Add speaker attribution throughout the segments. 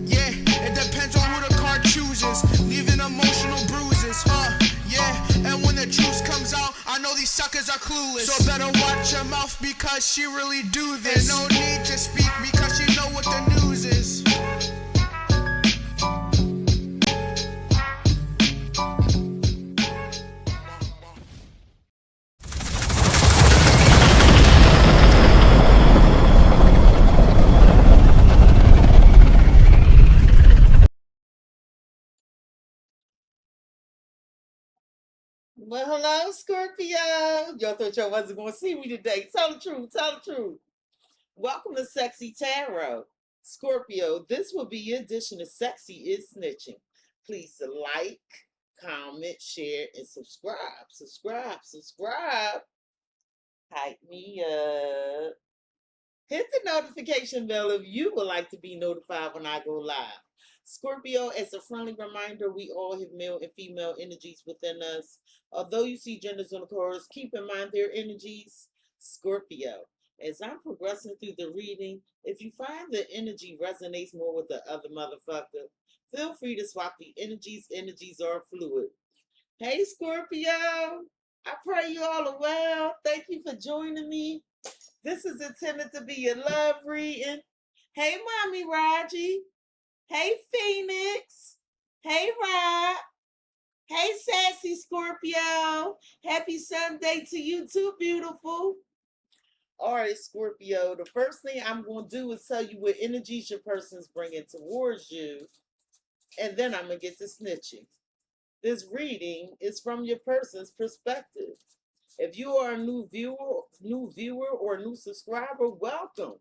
Speaker 1: Yeah, it depends on who the card chooses, leaving emotional bruises, yeah, and when the juice comes out, I know these suckers are clueless. So better watch your mouth because she really do this. And no need to speak because she know what the news is.
Speaker 2: Well, hello, Scorpio. Y'all thought y'all wasn't going to see me today. Tell the truth. Tell the truth. Welcome to CexxiTarot. Scorpio, this will be your edition of Sexy is Snitching. Please like, comment, share, and subscribe. Subscribe. Hype me up. Hit the notification bell if you would like to be notified when I go live. Scorpio, as a friendly reminder, we all have male and female energies within us. Although you see genders on the cards, keep in mind their energies. Scorpio, as I'm progressing through the reading, if you find the energy resonates more with the other motherfucker, feel free to swap the energies. Energies are fluid. Hey, Scorpio. I pray you all are well. Thank you for joining me. This is intended to be a love reading. Hey, Mommy Raji. Hey, Phoenix. Hey, Rob. Hey, Sassy Scorpio. Happy Sunday to you too, beautiful. All right, Scorpio, the first thing I'm going to do is tell you what energies your person's bringing towards you, and then I'm going to get to snitching. This reading is from your person's perspective. If you are a new viewer or a new subscriber, welcome.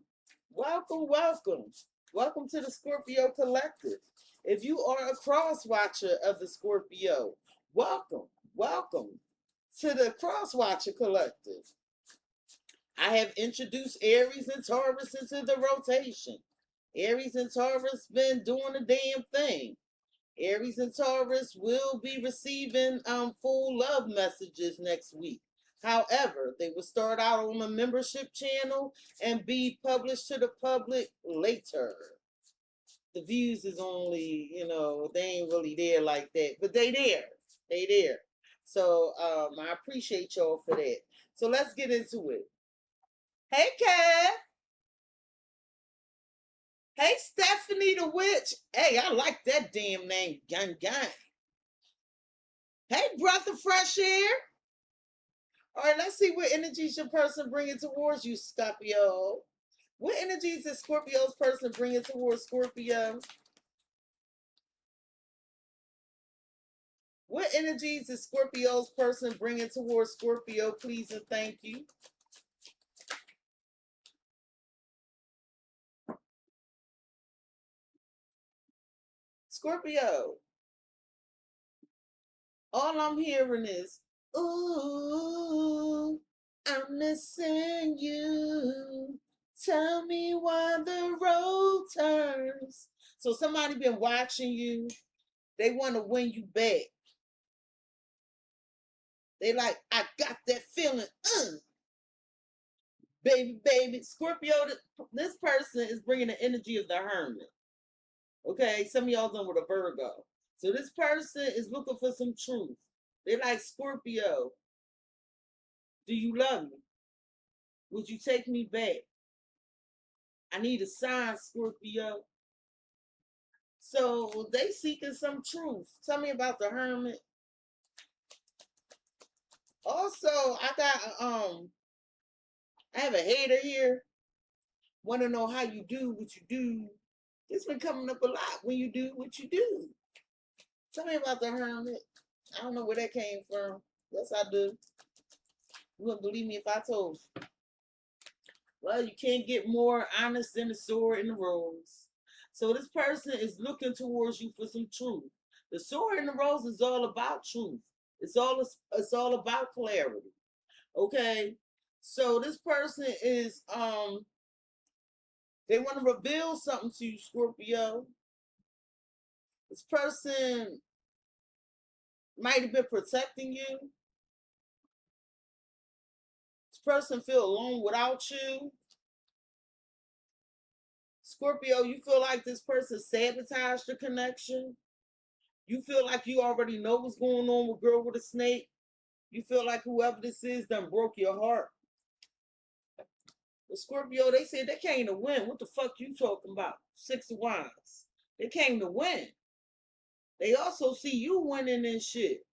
Speaker 2: Welcome to the Scorpio Collective. If you are a cross watcher of the Scorpio, welcome to the Cross Watcher Collective. I have introduced Aries and Taurus into the rotation. Aries and Taurus been doing a damn thing. Aries and Taurus will be receiving full love messages next week. However, they will start out on a membership channel and be published to the public later. The views is only, they ain't really there like that, but they there. So I appreciate y'all for that. So let's get into it. Hey, Kev. Hey, Stephanie the Witch. Hey, I like that damn name, Gang. Hey, breath of fresh air. All right, let's see what energies your person bringing towards you, Scorpio. What energies is Scorpio's person bringing towards Scorpio? What energies is Scorpio's person bringing towards Scorpio, please and thank you? Scorpio, all I'm hearing is, ooh, I'm missing you. Tell me why the road turns. So somebody been watching you. They want to win you back. They like, I got that feeling. Baby, baby. Scorpio, this person is bringing the energy of the hermit. Okay, some of y'all done with a Virgo. So this person is looking for some truth. They like, Scorpio, do you love me? Would you take me back? I need a sign, Scorpio. So they seeking some truth. Tell me about the hermit. Also, I have a hater here. Want to know how you do what you do. It's been coming up a lot when you do what you do. Tell me about the hermit. I don't know where that came from. Yes, I do. You wouldn't believe me if I told you. Well, you can't get more honest than the sword and the rose. So this person is looking towards you for some truth. The sword and the rose is all about truth. It's all about clarity. Okay? So this person is they want to reveal something to you, Scorpio. This person might have been protecting you. This person feel alone without you. Scorpio, you feel like this person sabotaged the connection. You feel like you already know what's going on with Girl with a Snake. You feel like whoever this is done broke your heart. The Scorpio, they said they came to win. What the fuck you talking about? 6 of Wands. They came to win. They also see you winning and shit.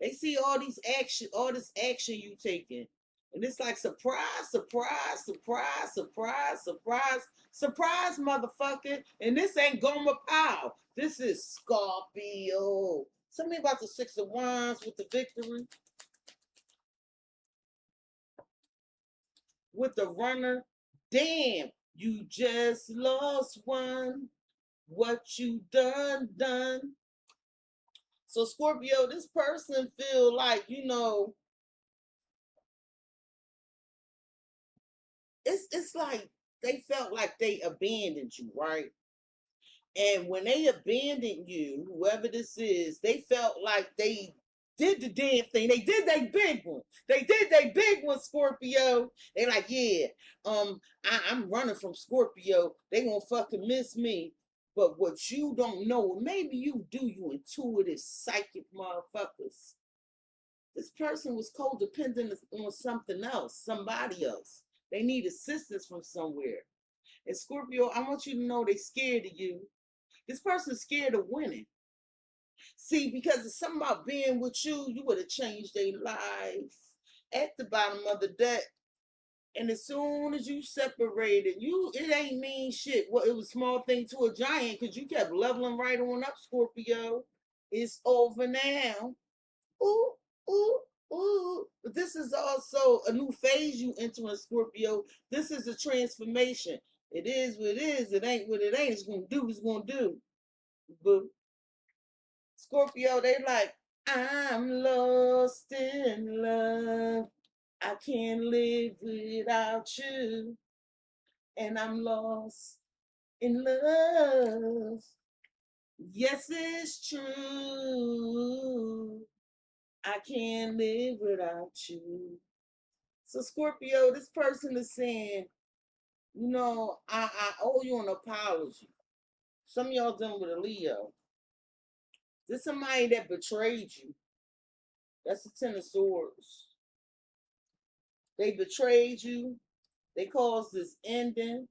Speaker 2: They see all this action you taking. And it's like surprise, surprise, surprise, surprise, surprise, surprise, motherfucker. And this ain't Goma Pow. This is Scorpio. Tell me about the 6 of Wands with the victory. With the runner. Damn, you just lost one. What you done. So Scorpio, this person feel like, it's like they felt like they abandoned you, right? And when they abandoned you, whoever this is, they felt like they did the damn thing. They did their big one. They did their big one, Scorpio. They like, yeah, I'm running from Scorpio. They gonna fucking miss me. But what you don't know, maybe you do, you intuitive, psychic motherfuckers. This person was codependent on something else, somebody else. They need assistance from somewhere. And Scorpio, I want you to know they scared of you. This person's scared of winning. See, because it's something about being with you, you would have changed their life at the bottom of the deck. And as soon as you separated, it ain't mean shit. Well, it was a small thing to a giant because you kept leveling right on up, Scorpio. It's over now. Ooh, ooh, ooh. But this is also a new phase you enter in, Scorpio. This is a transformation. It is what it is. It ain't what it ain't. It's going to do what it's going to do. But Scorpio, they like, I'm lost in love. I can't live without you. And I'm lost in love. Yes, it's true. I can't live without you. So Scorpio, this person is saying, I owe you an apology. Some of y'all done with a Leo. This is somebody that betrayed you. That's the 10 of Swords. They betrayed you. They caused this ending.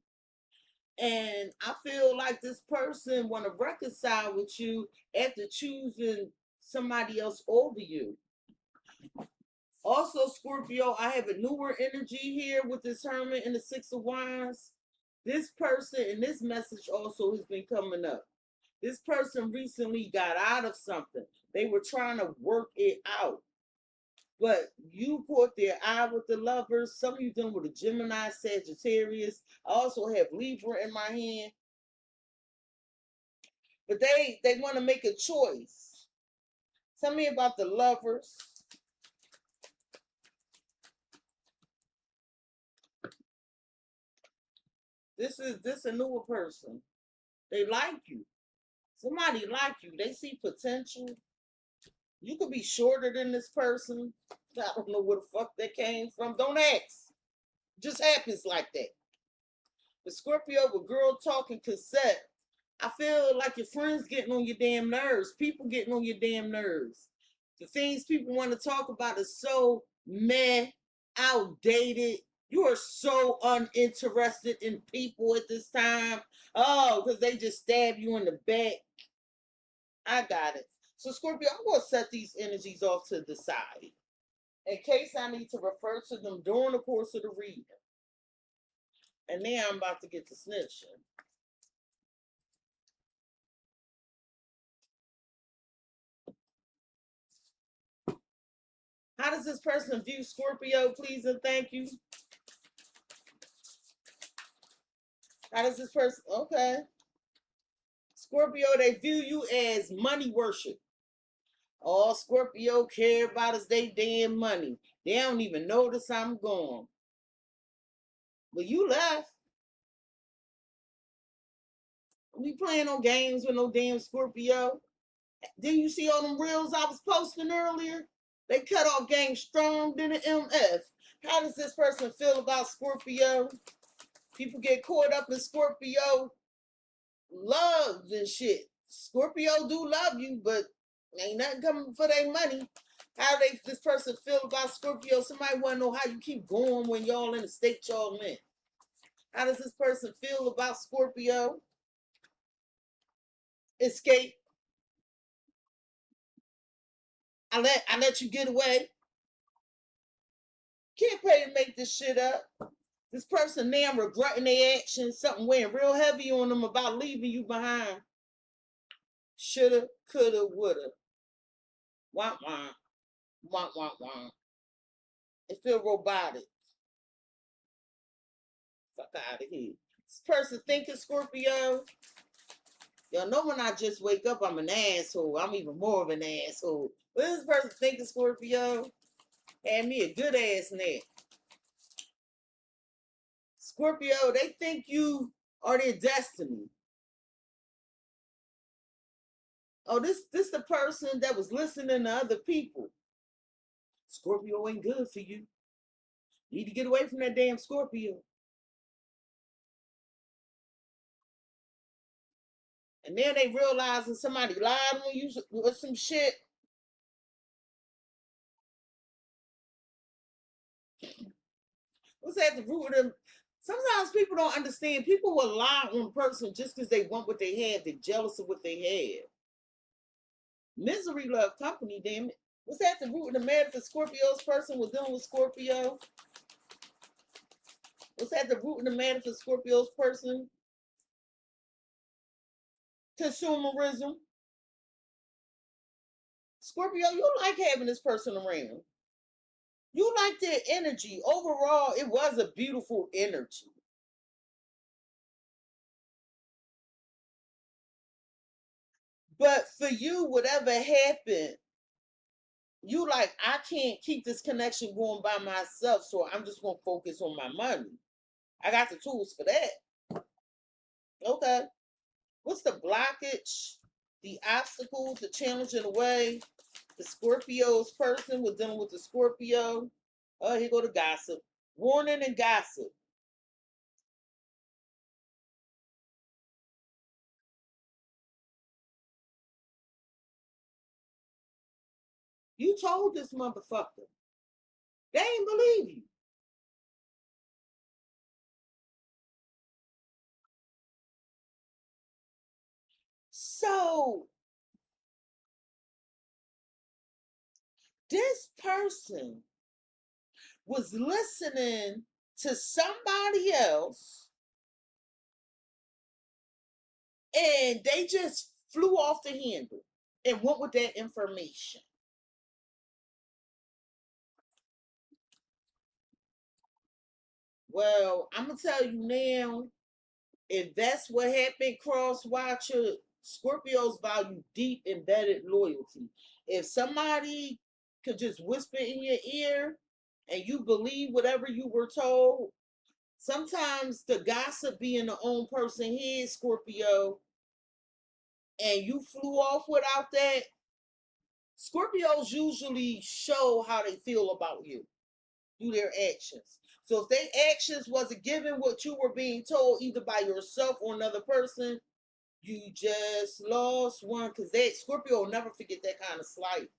Speaker 2: And I feel like this person want to reconcile with you after choosing somebody else over you. Also, Scorpio, I have a newer energy here with this Hermit and the 6 of Wands. This person and this message also has been coming up. This person recently got out of something. They were trying to work it out. But you caught their eye with the Lovers. Some of you dealing with a Gemini, Sagittarius. I also have Libra in my hand. But they want to make a choice. Tell me about the Lovers. This a newer person. They like you. Somebody like you. They see potential. You could be shorter than this person. I don't know where the fuck that came from. Don't ask. Just happens like that. The Scorpio with girl talking cassette. I feel like your friends getting on your damn nerves. People getting on your damn nerves. The things people want to talk about is so meh, outdated. You are so uninterested in people at this time. Oh, because they just stab you in the back. I got it. So, Scorpio, I'm going to set these energies off to the side in case I need to refer to them during the course of the reading. And now I'm about to get to snitching. How does this person view Scorpio, please and thank you? How does this person, okay. Scorpio, they view you as money worship. All Scorpio care about is they damn money. They don't even notice I'm gone. But you left. We playing no games with no damn Scorpio. Didn't you see all them reels I was posting earlier? They cut off game strong than an MF. How does this person feel about Scorpio? People get caught up in Scorpio love and shit. Scorpio do love you, but ain't nothing coming for their money. How they this person feel about Scorpio? Somebody want to know how you keep going when y'all in the state y'all in. How does this person feel about Scorpio? Escape. I let you get away. Can't pay to make this shit up. This person now regretting their actions, something weighing real heavy on them about leaving you behind. Shoulda, coulda, woulda. Wah wah. Wah wah wah. It feel robotic. Fuck out of here. This person thinking Scorpio. Y'all know when I just wake up, I'm an asshole. I'm even more of an asshole. But this person thinking Scorpio had me a good ass neck. Scorpio, they think you are their destiny. Oh, this the person that was listening to other people. Scorpio ain't good for you. You need to get away from that damn Scorpio. And then they realizing somebody lied on you with some shit. What's at the root of them? Sometimes people don't understand. People will lie on a person just because they want what they have. They're jealous of what they have. Misery love company, damn it. What's at the root of the matter for Scorpio's person was dealing with Scorpio? What's at the root of the matter for Scorpio's person? Consumerism. Scorpio, you like having this person around. You like their energy. Overall, it was a beautiful energy. But for you, whatever happened, you like, I can't keep this connection going by myself, so I'm just going to focus on my money. I got the tools for that. Okay. What's the blockage, the obstacle, the challenge in the way? The Scorpio's person was dealing with the Scorpio. Oh, here go the gossip. Warning and gossip. You told this motherfucker. They ain't believe you. So this person was listening to somebody else and they just flew off the handle and went with that information. Well, I'm gonna tell you now, if that's what happened, cross watcher, Scorpios value deep embedded loyalty. If somebody could just whisper in your ear and you believe whatever you were told, sometimes the gossip be in the own person head, Scorpio, and you flew off without that. Scorpios usually show how they feel about you through their actions. So if their actions wasn't given what you were being told, either by yourself or another person, you just lost one. Because Scorpio will never forget that kind of slight.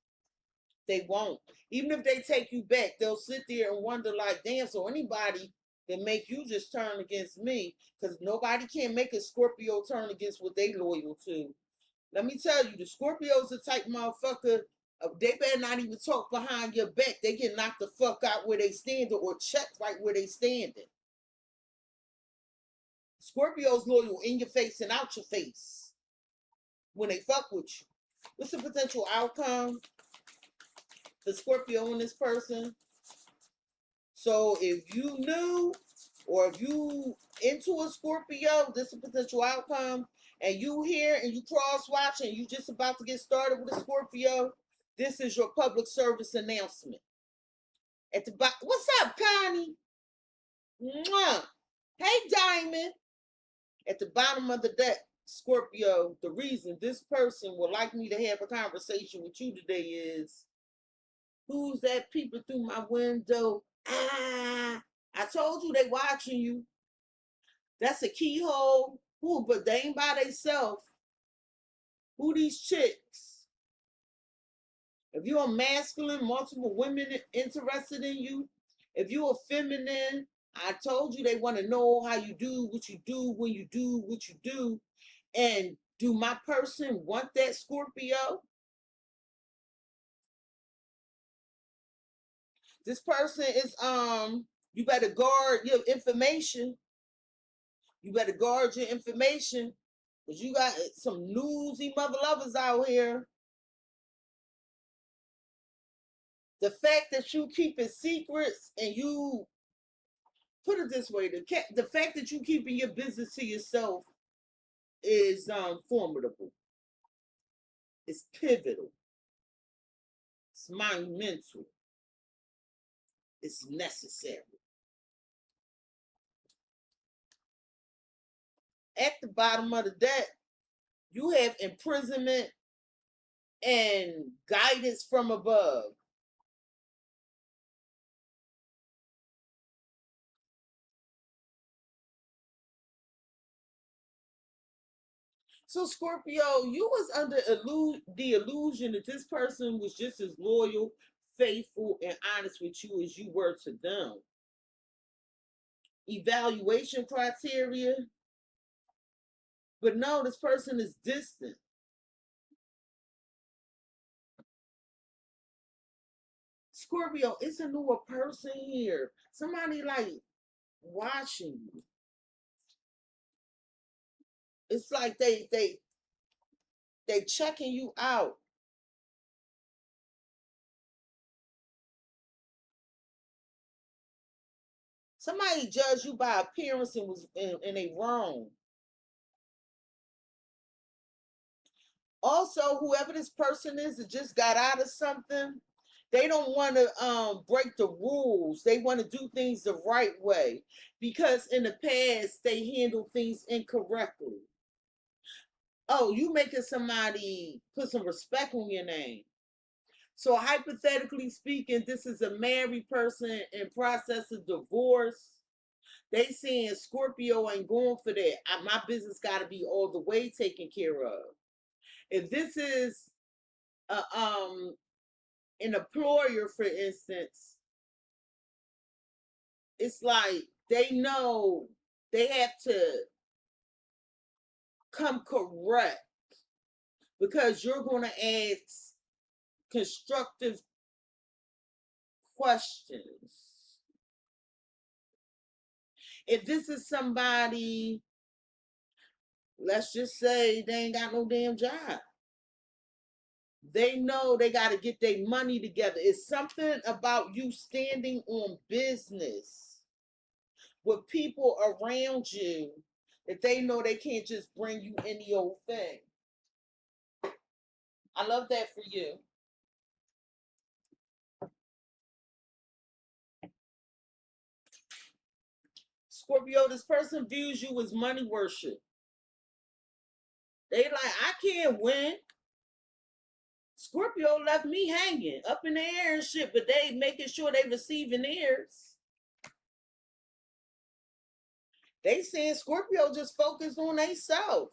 Speaker 2: They won't. Even if they take you back, they'll sit there and wonder, like, damn, so anybody that make you just turn against me, because nobody can make a Scorpio turn against what they loyal to. Let me tell you, the Scorpios the type motherfucker, they better not even talk behind your back. They get knocked the fuck out where they standing or checked right where they standing. Scorpios loyal in your face and out your face when they fuck with you. What's the potential outcome for Scorpio and this person? So if you knew or if you into a Scorpio, this is a potential outcome, and you here and you cross watch and you just about to get started with a Scorpio, this is your public service announcement. At the bottom, what's up, Connie? Mwah. Hey, Diamond. At the bottom of the deck, Scorpio, the reason this person would like me to have a conversation with you today is, who's that peeping through my window? I told you they watching you. That's a keyhole. Who? But they ain't by themselves. Who these chicks? If you're a masculine, multiple women interested in you. If you're a feminine, I told you they want to know how you do what you do when you do what you do. And do my person want that, Scorpio? This person is you better guard your information. You better guard your information, because you got some newsy mother lovers out here. The fact that you keeping secrets, and you put it this way, the fact that you keeping your business to yourself is formidable. It's pivotal. It's monumental. It's necessary. At the bottom of the deck, you have imprisonment and guidance from above. So Scorpio, you was under the illusion that this person was just as loyal, faithful, and honest with you as you were to them. Evaluation criteria. But no, this person is distant. Scorpio, it's a newer person here. Somebody like watching you. It's like they checking you out. Somebody judged you by appearance and they wrong. Also, whoever this person is that just got out of something, they don't want to break the rules. They want to do things the right way, because in the past they handled things incorrectly. Oh, you making somebody put some respect on your name. So hypothetically speaking, this is a married person in process of divorce. They saying Scorpio ain't going for that. My business got to be all the way taken care of. If this is an employer, for instance, it's like they know they have to come correct, because you're going to ask constructive questions. If this is somebody, let's just say they ain't got no damn job, they know they got to get their money together. It's something about you standing on business with people around you that they know they can't just bring you any old thing. I love that for you. Scorpio, this person views you as money worship. They like, I can't win. Scorpio left me hanging up in the air and shit, but they making sure they receiving theirs. They saying Scorpio just focused on themselves.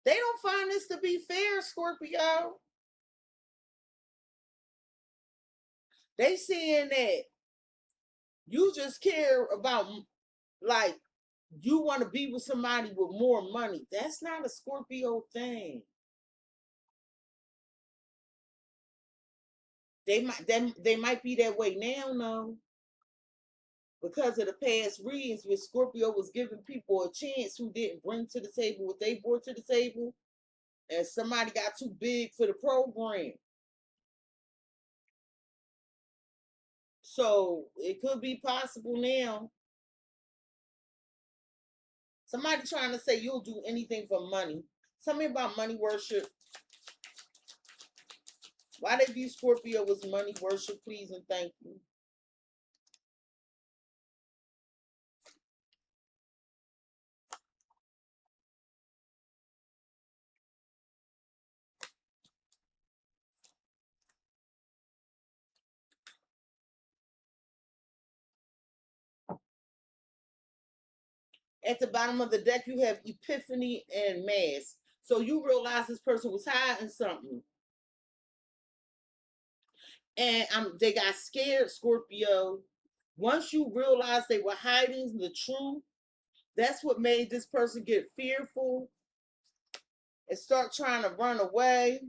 Speaker 2: They don't find this to be fair, Scorpio. They saying that you just care about, like, you want to be with somebody with more money. That's not a Scorpio thing. They might be that way now, no. Because of the past readings where Scorpio was giving people a chance who didn't bring to the table what they brought to the table, and somebody got too big for the program. So it could be possible now. Somebody trying to say you'll do anything for money. Tell me about money worship. Why they view Scorpio as money worship, please and thank you. At the bottom of the deck, you have Epiphany and Mass. So you realize this person was hiding something. And they got scared, Scorpio. Once you realize they were hiding the truth, that's what made this person get fearful and start trying to run away.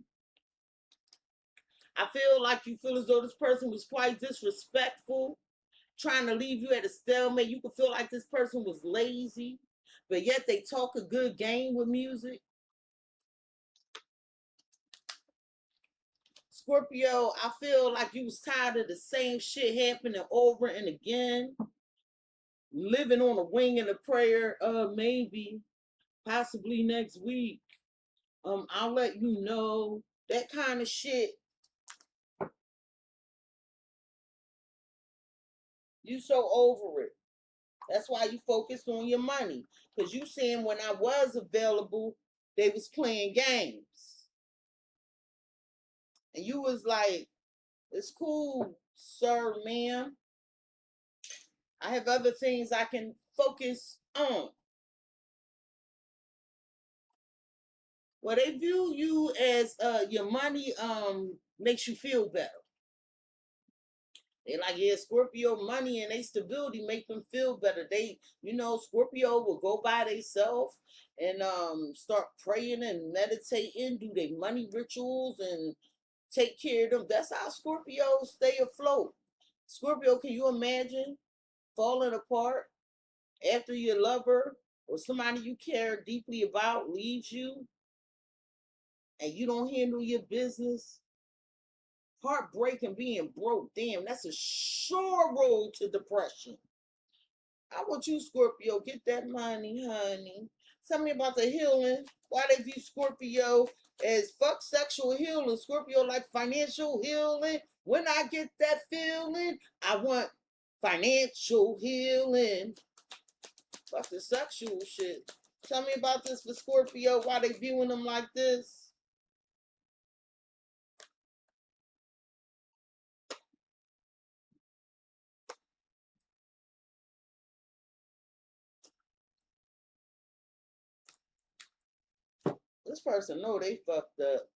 Speaker 2: I feel like you feel as though this person was quite disrespectful, trying to leave you at a stalemate. You could feel like this person was lazy, but yet they talk a good game with music. Scorpio, I feel like you was tired of the same shit happening over and again. Living on a wing and a prayer, maybe, possibly next week. I'll let you know. That kind of shit. You so over it. That's why you focused on your money. Because you saying when I was available, they was playing games. And you was like, it's cool, sir, ma'am. I have other things I can focus on. Well, they view you as your money makes you feel better. They like, yeah, Scorpio money and they stability make them feel better. They, Scorpio will go by themselves and start praying and meditating, do their money rituals and take care of them. That's how Scorpios stay afloat. Scorpio, can you imagine falling apart after your lover or somebody you care deeply about leaves you and you don't handle your business? Heartbreak and being broke, damn, that's a sure road to depression. I want you, Scorpio, get that money, honey. Tell me about the healing. Why they view Scorpio as fuck sexual healing? Scorpio like financial healing. When I get that feeling, I want financial healing. Fuck the sexual shit. Tell me about this for Scorpio. Why they viewing them like this? This person know they fucked up.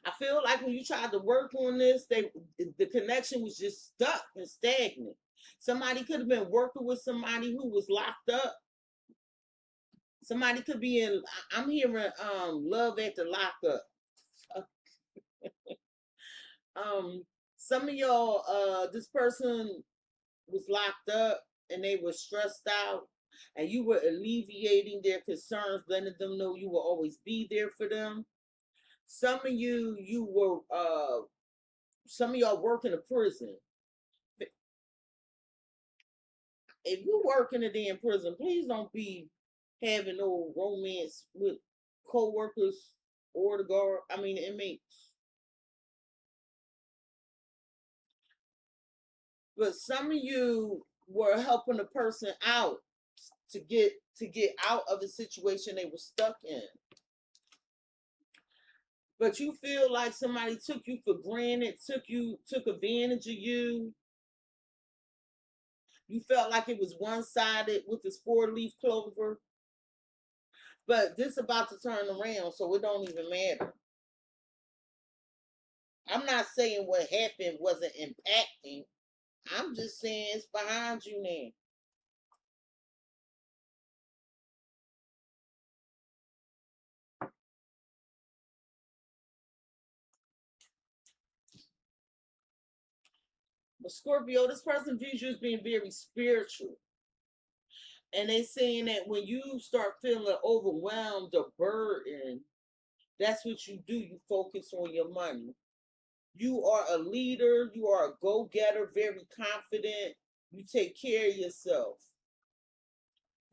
Speaker 2: I feel like when you tried to work on this, the connection was just stuck and stagnant. Somebody could have been working with somebody who was locked up. Somebody could be in. I'm hearing love at the lockup. Some of y'all, this person was locked up and they were stressed out, and you were alleviating their concerns, letting them know you will always be there for them. Some of you were some of y'all work in a prison. If you work in a damn prison, please don't be having no romance with co-workers or the inmates. But some of you were helping a person out to get out of the situation they were stuck in. But you feel like somebody took you for granted, took advantage of you. You felt like it was one-sided with this 4-leaf clover. But this about to turn around, so it don't even matter. I'm not saying what happened wasn't impacting. I'm just saying it's behind you now. But Scorpio, this person views you as being very spiritual. And they saying that when you start feeling overwhelmed or burdened, that's what you do. You focus on your money. You are a leader. You are a go-getter, very confident. You take care of yourself.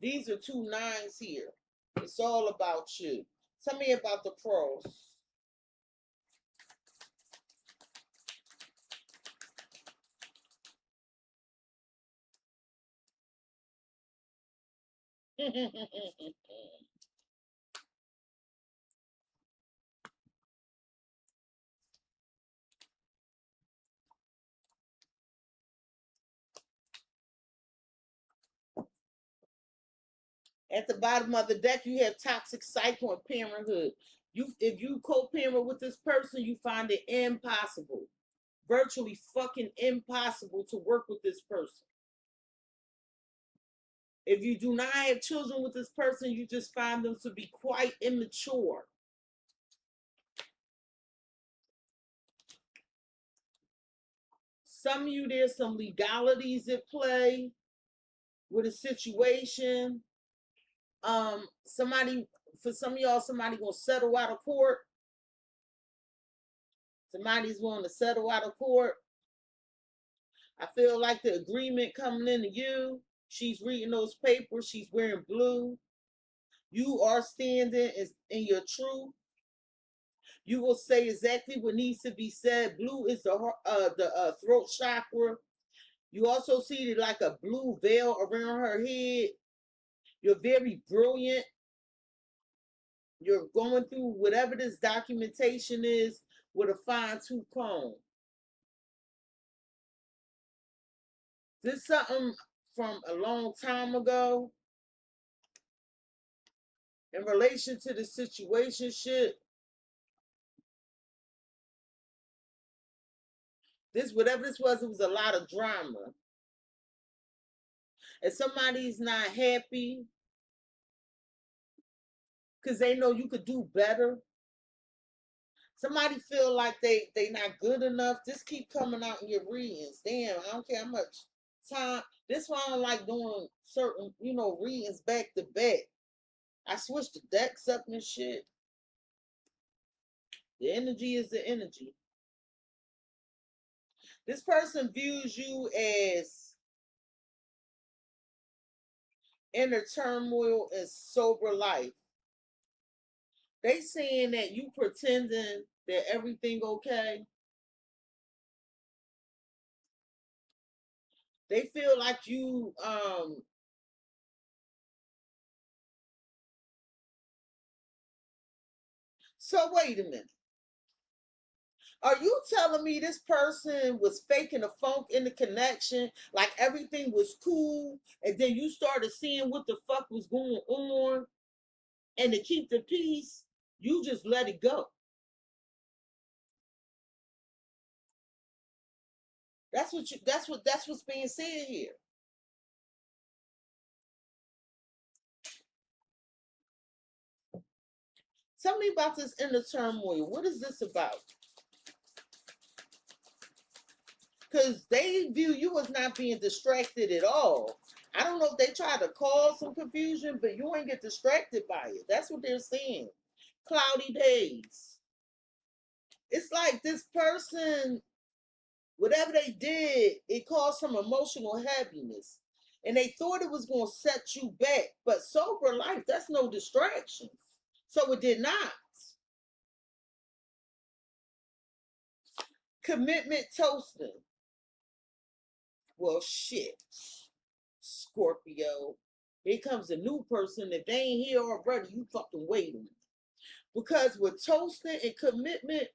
Speaker 2: These are 2 9s here. It's all about you. Tell me about the pros. At the bottom of the deck, you have toxic cycle and parenthood. If you co-parent with this person, you find it impossible, virtually fucking impossible to work with this person. If you do not have children with this person, you just find them to be quite immature. Some of you, there's some legalities at play with a situation. For some of y'all, somebody gonna settle out of court. Somebody's going to settle out of court. I feel like the agreement coming into you. She's reading those papers. She's wearing blue. You are standing in your truth. You will say exactly what needs to be said. Blue is the throat chakra. You also see like a blue veil around her head. You're very brilliant. You're going through whatever this documentation is with a fine-tooth comb. This is something from a long time ago in relation to the situationship. Whatever this was, it was a lot of drama. And somebody's not happy because they know you could do better. Somebody feel like they not good enough. Just keep coming out in your readings. Damn, I don't care how much time. This why I don't like doing certain, readings back to back. I switch the decks up and shit. The energy is the energy. This person views you as inner turmoil and sober life. They saying that you pretending that everything okay. They feel like you so wait a minute. Are you telling me this person was faking a funk in the connection, like everything was cool, and then you started seeing what the fuck was going on, and to keep the peace, you just let it go? That's what's being said here. Tell me about this inner turmoil. What is this about? Because they view you as not being distracted at all. I don't know if they try to cause some confusion, but you ain't get distracted by it. That's what they're saying. Cloudy days. It's like this person, whatever they did, it caused some emotional heaviness. And they thought it was going to set you back. But sober life, that's no distractions. So it did not. Commitment toasting. Well, shit. Scorpio. Here comes a new person. If they ain't here already, you fucking waiting. Because with toasting and commitment,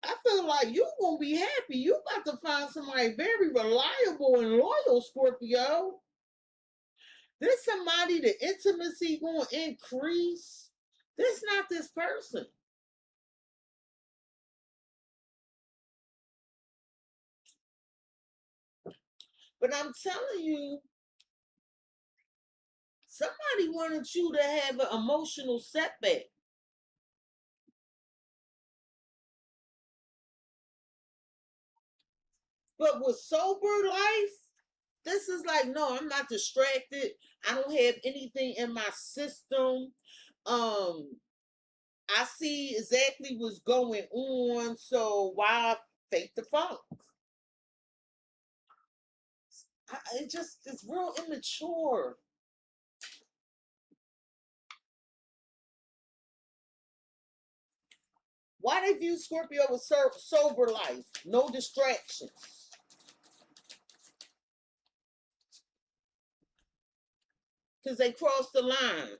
Speaker 2: I feel like you gonna be happy. You about to find somebody very reliable and loyal, Scorpio. There's somebody the intimacy gonna increase. This not this person. But I'm telling you, somebody wanted you to have an emotional setback. But with sober life, this is like, no, I'm not distracted. I don't have anything in my system. I see exactly what's going on. So why fake the funk? It's real immature. Why they view Scorpio with sober life? No distractions. Because they crossed the line.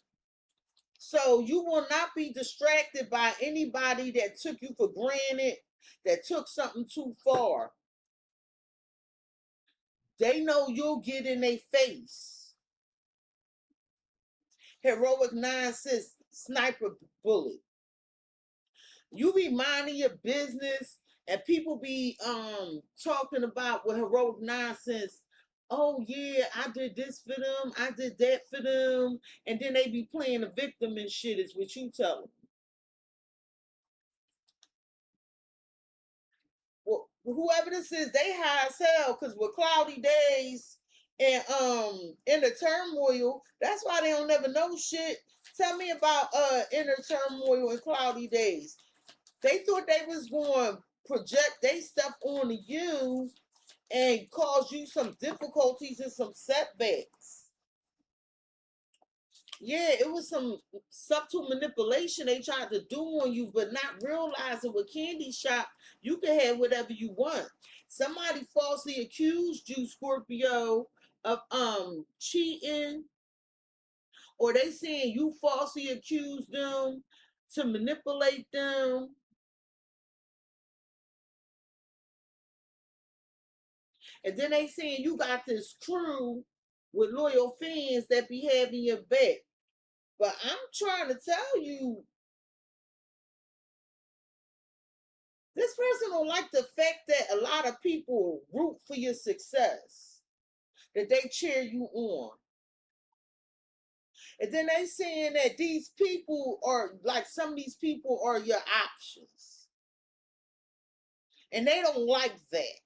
Speaker 2: So you will not be distracted by anybody that took you for granted, that took something too far. They know you'll get in their face. Heroic nonsense, sniper bullet. You be minding your business and people be talking about with heroic nonsense. Oh yeah, I did this for them, I did that for them, and then they be playing the victim and shit is what you tell them. Well, whoever this is, they high as hell because with cloudy days and inner turmoil, that's why they don't never know shit. Tell me about inner turmoil and cloudy days. They thought they was going to project their stuff onto you and cause you some difficulties and some setbacks. Yeah, it was some subtle manipulation they tried to do on you, but not realizing with Candy Shop, you can have whatever you want. Somebody falsely accused you, Scorpio, of cheating, or they saying you falsely accused them to manipulate them. And then they saying you got this crew with loyal fans that be having your back. But I'm trying to tell you, this person don't like the fact that a lot of people root for your success, that they cheer you on. And then they saying that these people are like, some of these people are your options. And they don't like that.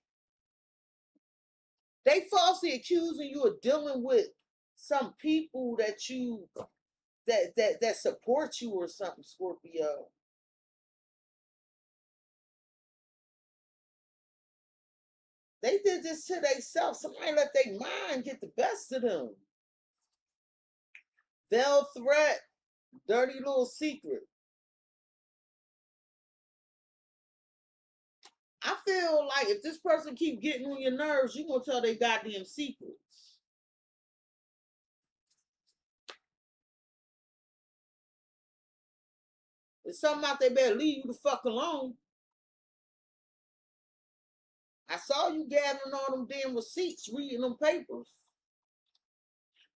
Speaker 2: They falsely accusing you of dealing with some people that you that support you or something, Scorpio. They did this to themselves. Somebody let their mind get the best of them. Veiled threat, dirty little secret. I feel like if this person keep getting on your nerves, you're going to tell their goddamn secrets. There's something out there better leave you the fuck alone. I saw you gathering all them damn receipts, reading them papers.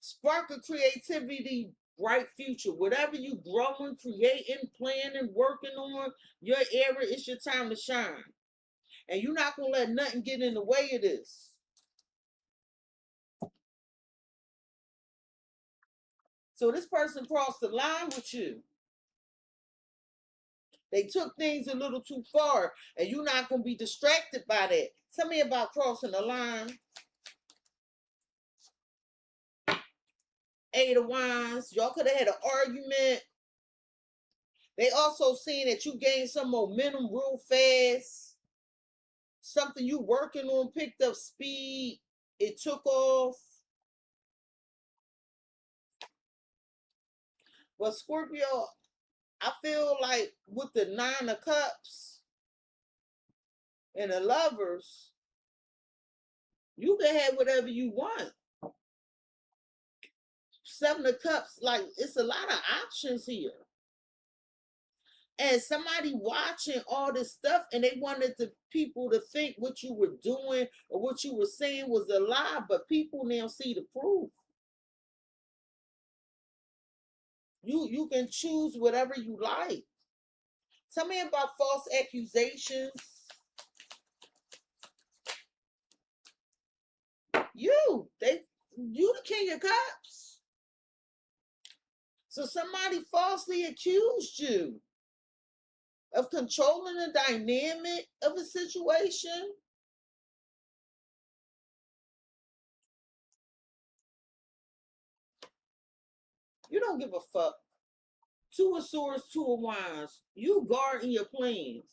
Speaker 2: Spark of creativity, bright future. Whatever you growing, creating, planning, working on, your era, it's your time to shine. And you're not going to let nothing get in the way of this. So this person crossed the line with you. They took things a little too far, and you're not going to be distracted by that. Tell me about crossing the line. Eight of Wands. Y'all could have had an argument. They also saying that you gained some momentum real fast. Something you working on picked up speed. It took off. Well, Scorpio, I feel like with the 9 of Cups and the Lovers, you can have whatever you want. 7 of Cups, like it's a lot of options here. And somebody watching all this stuff and they wanted the people to think what you were doing or what you were saying was a lie, but people now see the proof. You can choose whatever you like. Tell me about false accusations. You the King of Cups. So somebody falsely accused you of controlling the dynamic of a situation. You don't give a fuck. 2 of Swords, 2 of Wands. You guarding your plans.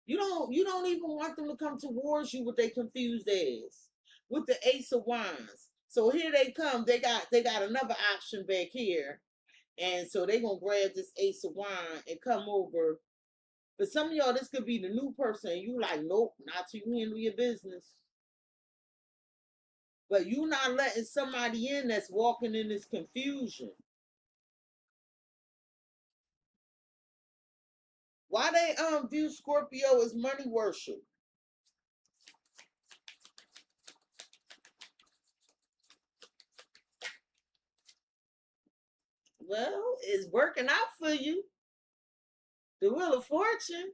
Speaker 2: You don't even want them to come towards you with their confused ass. With the Ace of Wands. So here they come. They got another option back here. And so they gonna grab this Ace of Wands and come over. For some of y'all, this could be the new person. You like, nope, not till you handle your business. But you not letting somebody in that's walking in this confusion. Why they view Scorpio as money worship? Well, it's working out for you. The Wheel of Fortune.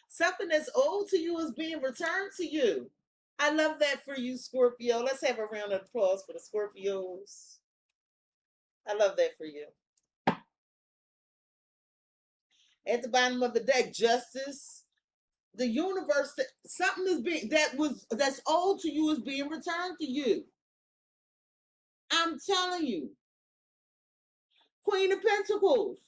Speaker 2: Something that's owed to you is being returned to you. I love that for you, Scorpio. Let's have a round of applause for the Scorpios. I love that for you. At the bottom of the deck, Justice. The universe, something is being that's owed to you is being returned to you. I'm telling you. Queen of Pentacles.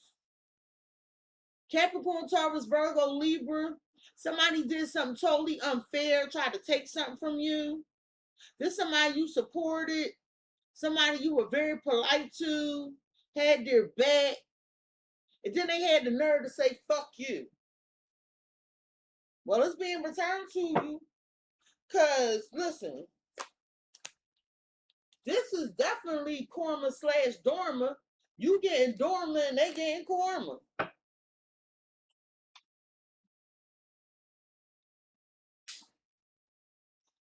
Speaker 2: Capricorn, Taurus, Virgo, Libra. Somebody did something totally unfair, tried to take something from you. This somebody you supported, somebody you were very polite to, had their back, and then they had the nerve to say, fuck you. Well, it's being returned to you. Because, listen, this is definitely karma / dorma. You getting dorma and they getting karma.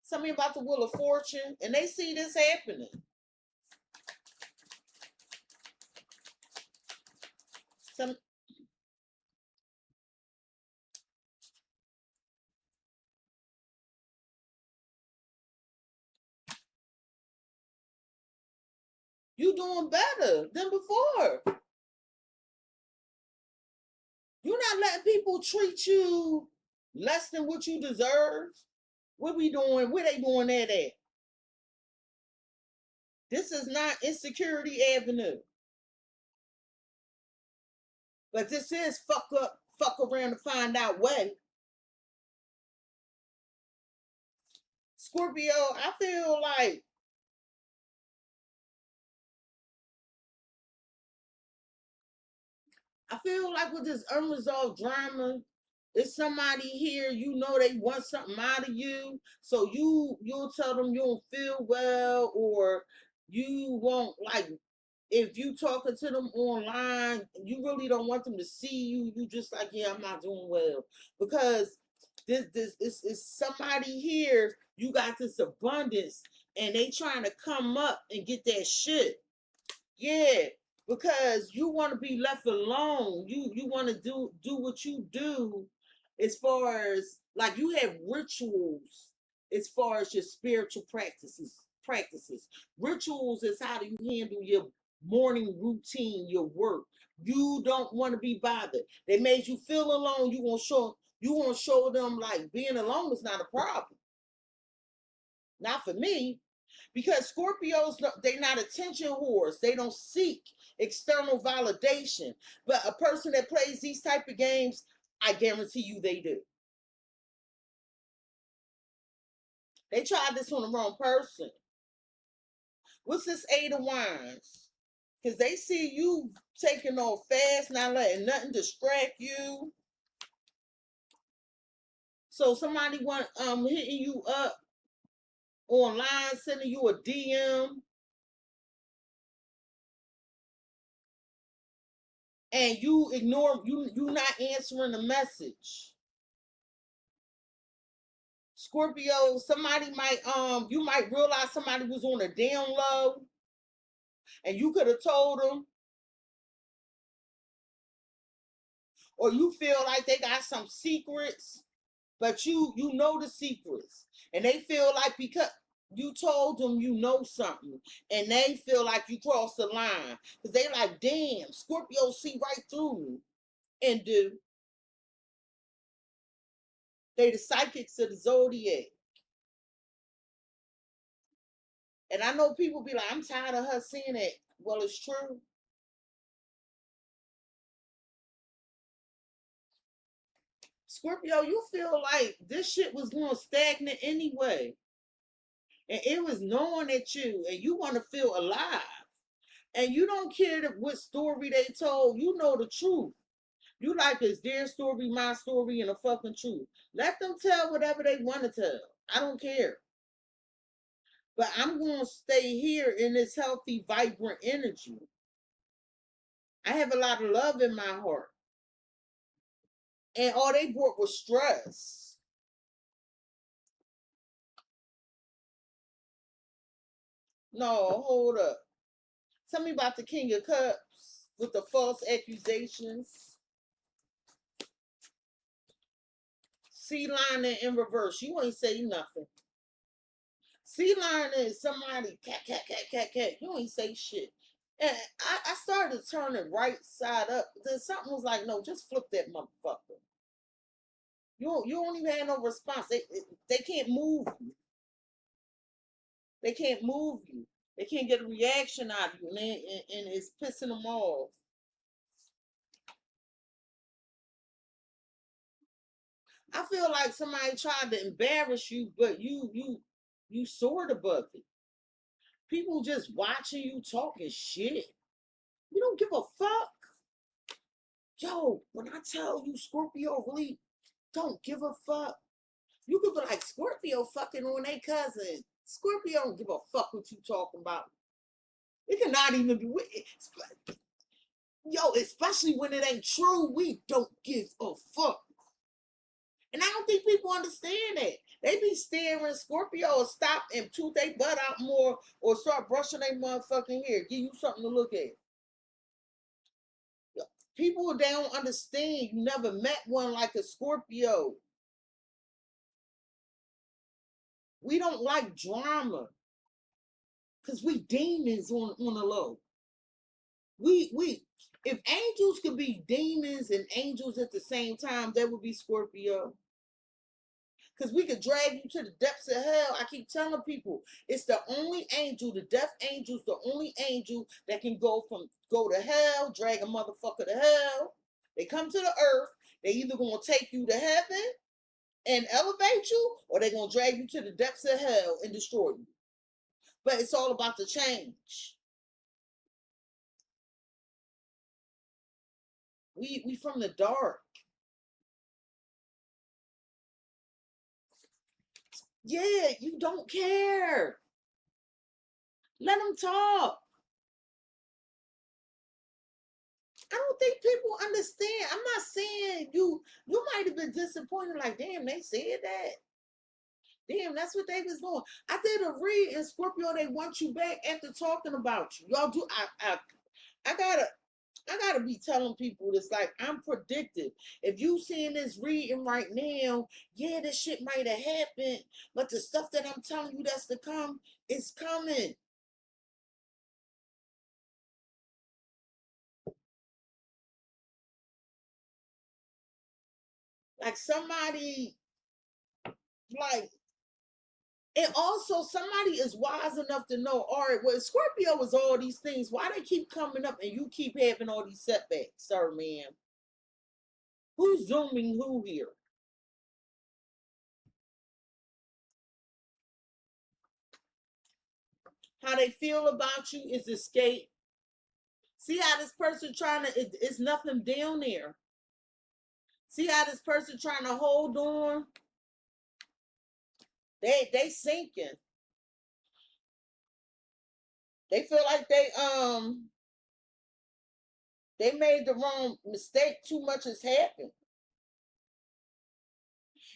Speaker 2: Something about the Wheel of Fortune, and they see this happening. You doing better than before. You're not letting people treat you less than what you deserve. What we doing? Where they doing that at? This is not Insecurity Avenue. But this is fuck around to find out way. Scorpio, I feel like with this unresolved drama, it's somebody here, you know they want something out of you. So you'll tell them you don't feel well, or you won't, like, if you talking to them online, you really don't want them to see you. You just like, yeah, I'm not doing well. Because this is somebody here, you got this abundance, and they trying to come up and get that shit. Yeah, because you want to be left alone. You want to do what you do, as far as like you have rituals as far as your spiritual practices. Rituals is how do you handle your morning routine, your work. You don't want to be bothered. They made you feel alone. You want to show them like being alone is not a problem. Not for me. Because Scorpios, they're not attention whores. They don't seek external validation. But a person that plays these type of games, I guarantee you they do. They tried this on the wrong person. What's this 8 of Wands? Because they see you taking off fast, not letting nothing distract you. So somebody want hitting you up online, sending you a DM, and you ignore you not answering the message. Scorpio, somebody might you might realize somebody was on a down low, and you could have told them, or you feel like they got some secrets, but you know the secrets, and they feel like because you told them you know something, and they feel like you crossed the line because they like, damn, Scorpio see right through me, and do they the psychics of the zodiac. And I know people be like, I'm tired of her saying it. Well, it's true. Scorpio, you feel like this shit was going stagnant anyway. And it was knowing at you, and you want to feel alive. And you don't care what story they told. You know the truth. You like it's their story, my story, and the fucking truth. Let them tell whatever they want to tell. I don't care. But I'm going to stay here in this healthy, vibrant energy. I have a lot of love in my heart. And all they brought was stress. No, hold up. Tell me about the King of Cups with the false accusations. Sea Lion in reverse. You ain't say nothing. Sea Lion is somebody, cat. You ain't say shit. And I started to turn it right side up. Then something was like, no, just flip that motherfucker. You don't even have no response. They can't move you. They can't move you. They can't get a reaction out of you. And it's pissing them off. I feel like somebody tried to embarrass you, but you soared above it. People just watching you talking shit. You don't give a fuck. Yo, when I tell you Scorpio really don't give a fuck, you could be like, Scorpio fucking on their cousin. Scorpio don't give a fuck what you talking about. It cannot even be. Yo, especially when it ain't true, we don't give a fuck. And I don't think people understand that. They be staring Scorpio or stop and toot their butt out more or start brushing their motherfucking hair. Give you something to look at. People, they don't understand. You never met one like a Scorpio. We don't like drama. Because we demons on the low. We if angels could be demons and angels at the same time, that would be Scorpio. Because we could drag you to the depths of hell. I keep telling people, it's the only angel, the death angel's the only angel that can go to hell, drag a motherfucker to hell. They come to the earth. They either gonna take you to heaven and elevate you, or they're gonna drag you to the depths of hell and destroy you. But it's all about the change. We from the dark. Yeah, you don't care. Let them talk. I don't think people understand. I'm not saying you might have been disappointed, like, damn, they said that. Damn, that's what they was doing. I did a read in Scorpio, they want you back after talking about you. Y'all do I gotta be telling people this, like, I'm predictive. If you seeing this reading right now, yeah, this shit might have happened, but the stuff that I'm telling you that's to come is coming. Like somebody, like, and also somebody is wise enough to know, all right, well, Scorpio is all these things. Why they keep coming up and you keep having all these setbacks, sir, ma'am? Who's zooming who here? How they feel about you is escape. See how this person trying to, it's nothing down there. See how this person trying to hold on? They sinking. They feel like they made the wrong mistake. Too much has happened.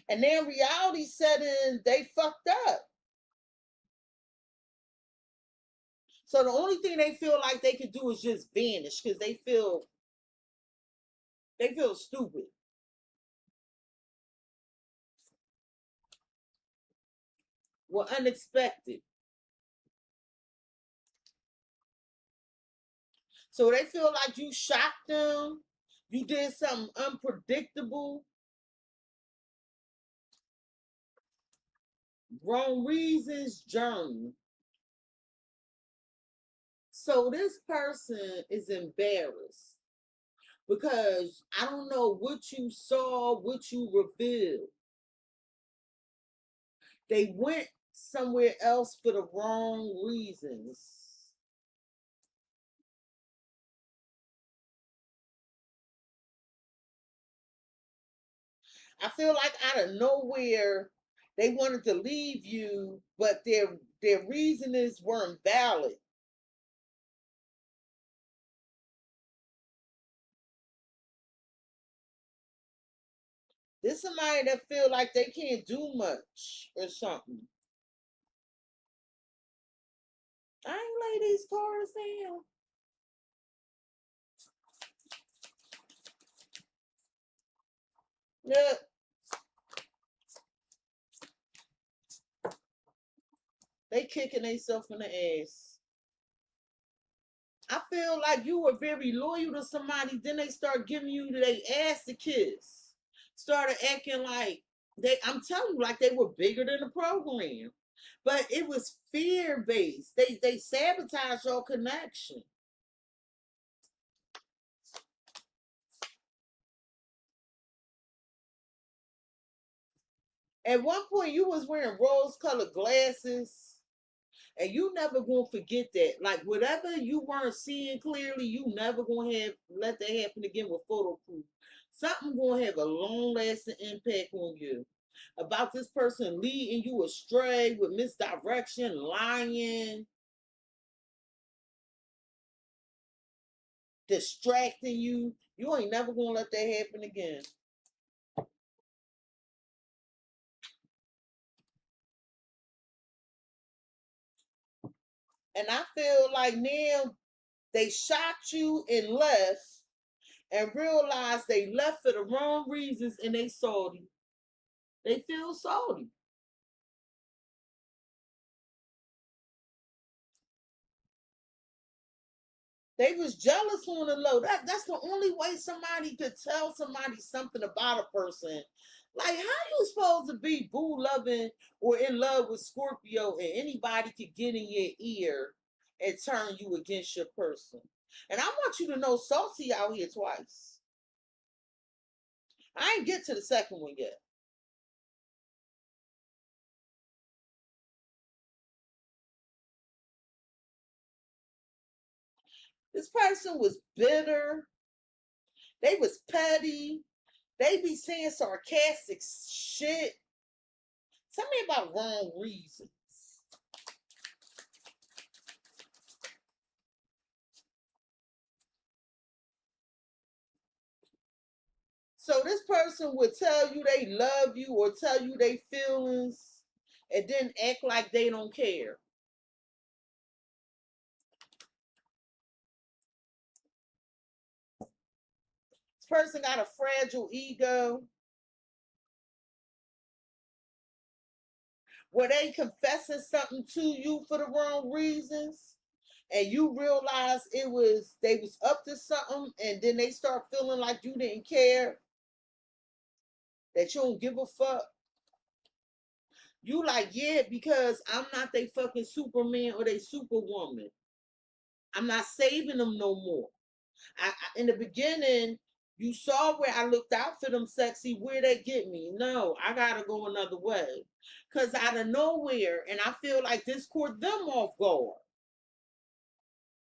Speaker 2: And then reality set in, they fucked up. So the only thing they feel like they could do is just vanish because they feel stupid. Well, unexpected. So they feel like you shocked them. You did something unpredictable. Wrong reasons, journey. So this person is embarrassed because I don't know what you saw, what you revealed. They went somewhere else for the wrong reasons. I feel like out of nowhere they wanted to leave you, but their reasonings weren't valid. This somebody that feel like they can't do much or something. I ain't lay these cards down. Yeah. They kicking themselves in the ass. I feel like you were very loyal to somebody, then they start giving you their ass to kiss. Started acting like I'm telling you, like they were bigger than the program. But it was fear based. They sabotaged your connection. At one point you was wearing rose colored glasses. And you never gonna forget that. Like whatever you weren't seeing clearly, you never gonna let that happen again with photo proof. Something gonna have a long lasting impact on you. About this person leading you astray with misdirection, lying, distracting you. You ain't never gonna let that happen again. And I feel like now they shot you and left and realized they left for the wrong reasons and they salty. They feel salty. They was jealous on the low. That's the only way somebody could tell somebody something about a person. Like, how you supposed to be boo loving or in love with Scorpio and anybody could get in your ear and turn you against your person? And I want you to know Salty out here twice. I ain't get to the second one yet. This person was bitter. They was petty. They be saying sarcastic shit. Tell me about wrong reasons. So this person would tell you they love you or tell you they feelings and then act like they don't care. This person got a fragile ego where they confessing something to you for the wrong reasons and you realize they was up to something and then they start feeling like you didn't care, that you don't give a fuck. You like, yeah, because I'm not they fucking Superman or they Superwoman. I'm not saving them no more. In the beginning, you saw where I looked out for them Cexxi, where they get me. No, I gotta go another way. Cause out of nowhere, and I feel like this caught them off guard.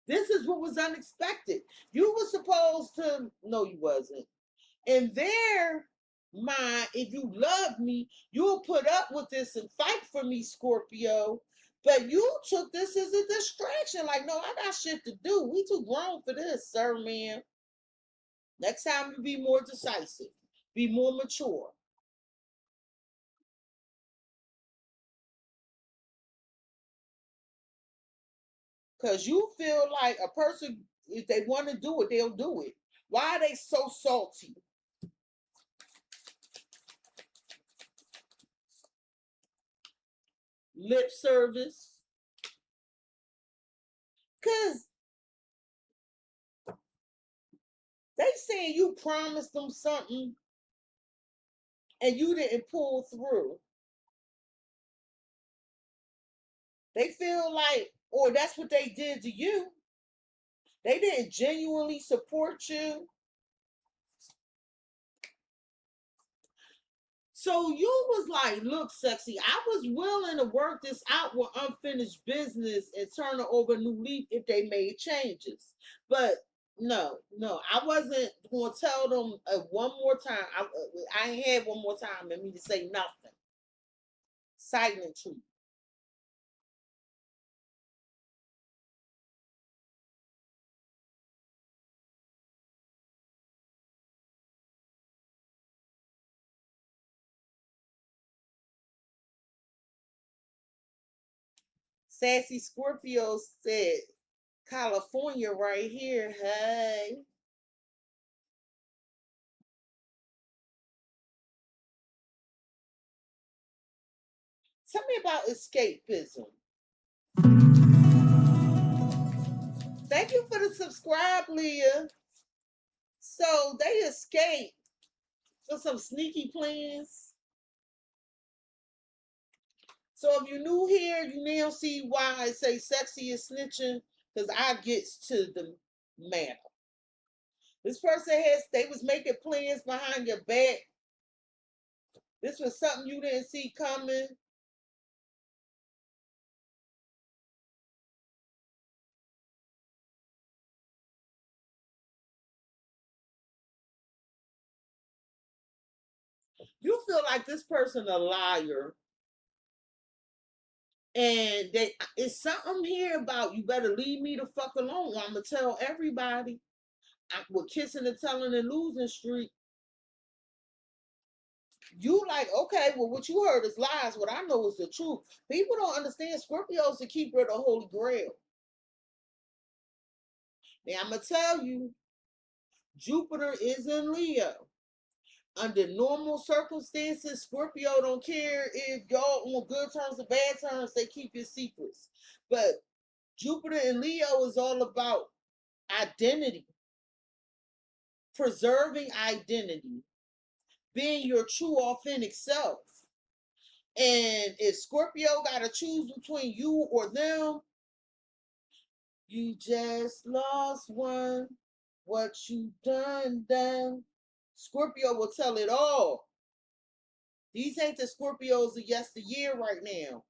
Speaker 2: This is what was unexpected. You were supposed to, no, you wasn't. In their mind, if you love me, you'll put up with this and fight for me, Scorpio. But you took this as a distraction. Like, no, I got shit to do. We too grown for this, sir, man. Next time you be more decisive. Be more mature. Because you feel like a person, if they want to do it, they'll do it. Why are they so salty? Lip service. Because they saying you promised them something and you didn't pull through. They feel like, or that's what they did to you. They didn't genuinely support you. So you was like, look, Cexxi, I was willing to work this out with unfinished business and turn it over a new leaf if they made changes. But no, I wasn't going to tell them one more time. I ain't had one more time and me to say nothing. Silent treatment. Sassy Scorpio said, California right here. Hey. Tell me about escapism. Thank you for the subscribe, Leah. So they escaped for some sneaky plans. So if you're new here, you now see why I say Cexxi is snitching, because I gets to the matter. This person they was making plans behind your back. This was something you didn't see coming. You feel like this person a liar. And it's something here about you better leave me the fuck alone. I'm gonna tell everybody. We're kissing and telling and losing streak. You like, okay, well, what you heard is lies. What I know is the truth. People don't understand Scorpio's the keeper of the Holy Grail. Now I'm gonna tell you, Jupiter is in Leo. Under normal circumstances, Scorpio don't care if y'all on good terms or bad terms, they keep your secrets. But Jupiter in Leo is all about identity, preserving identity, being your true authentic self. And if Scorpio got to choose between you or them, you just lost one. What you done. Scorpio will tell it all. These ain't the Scorpios of yesteryear right now.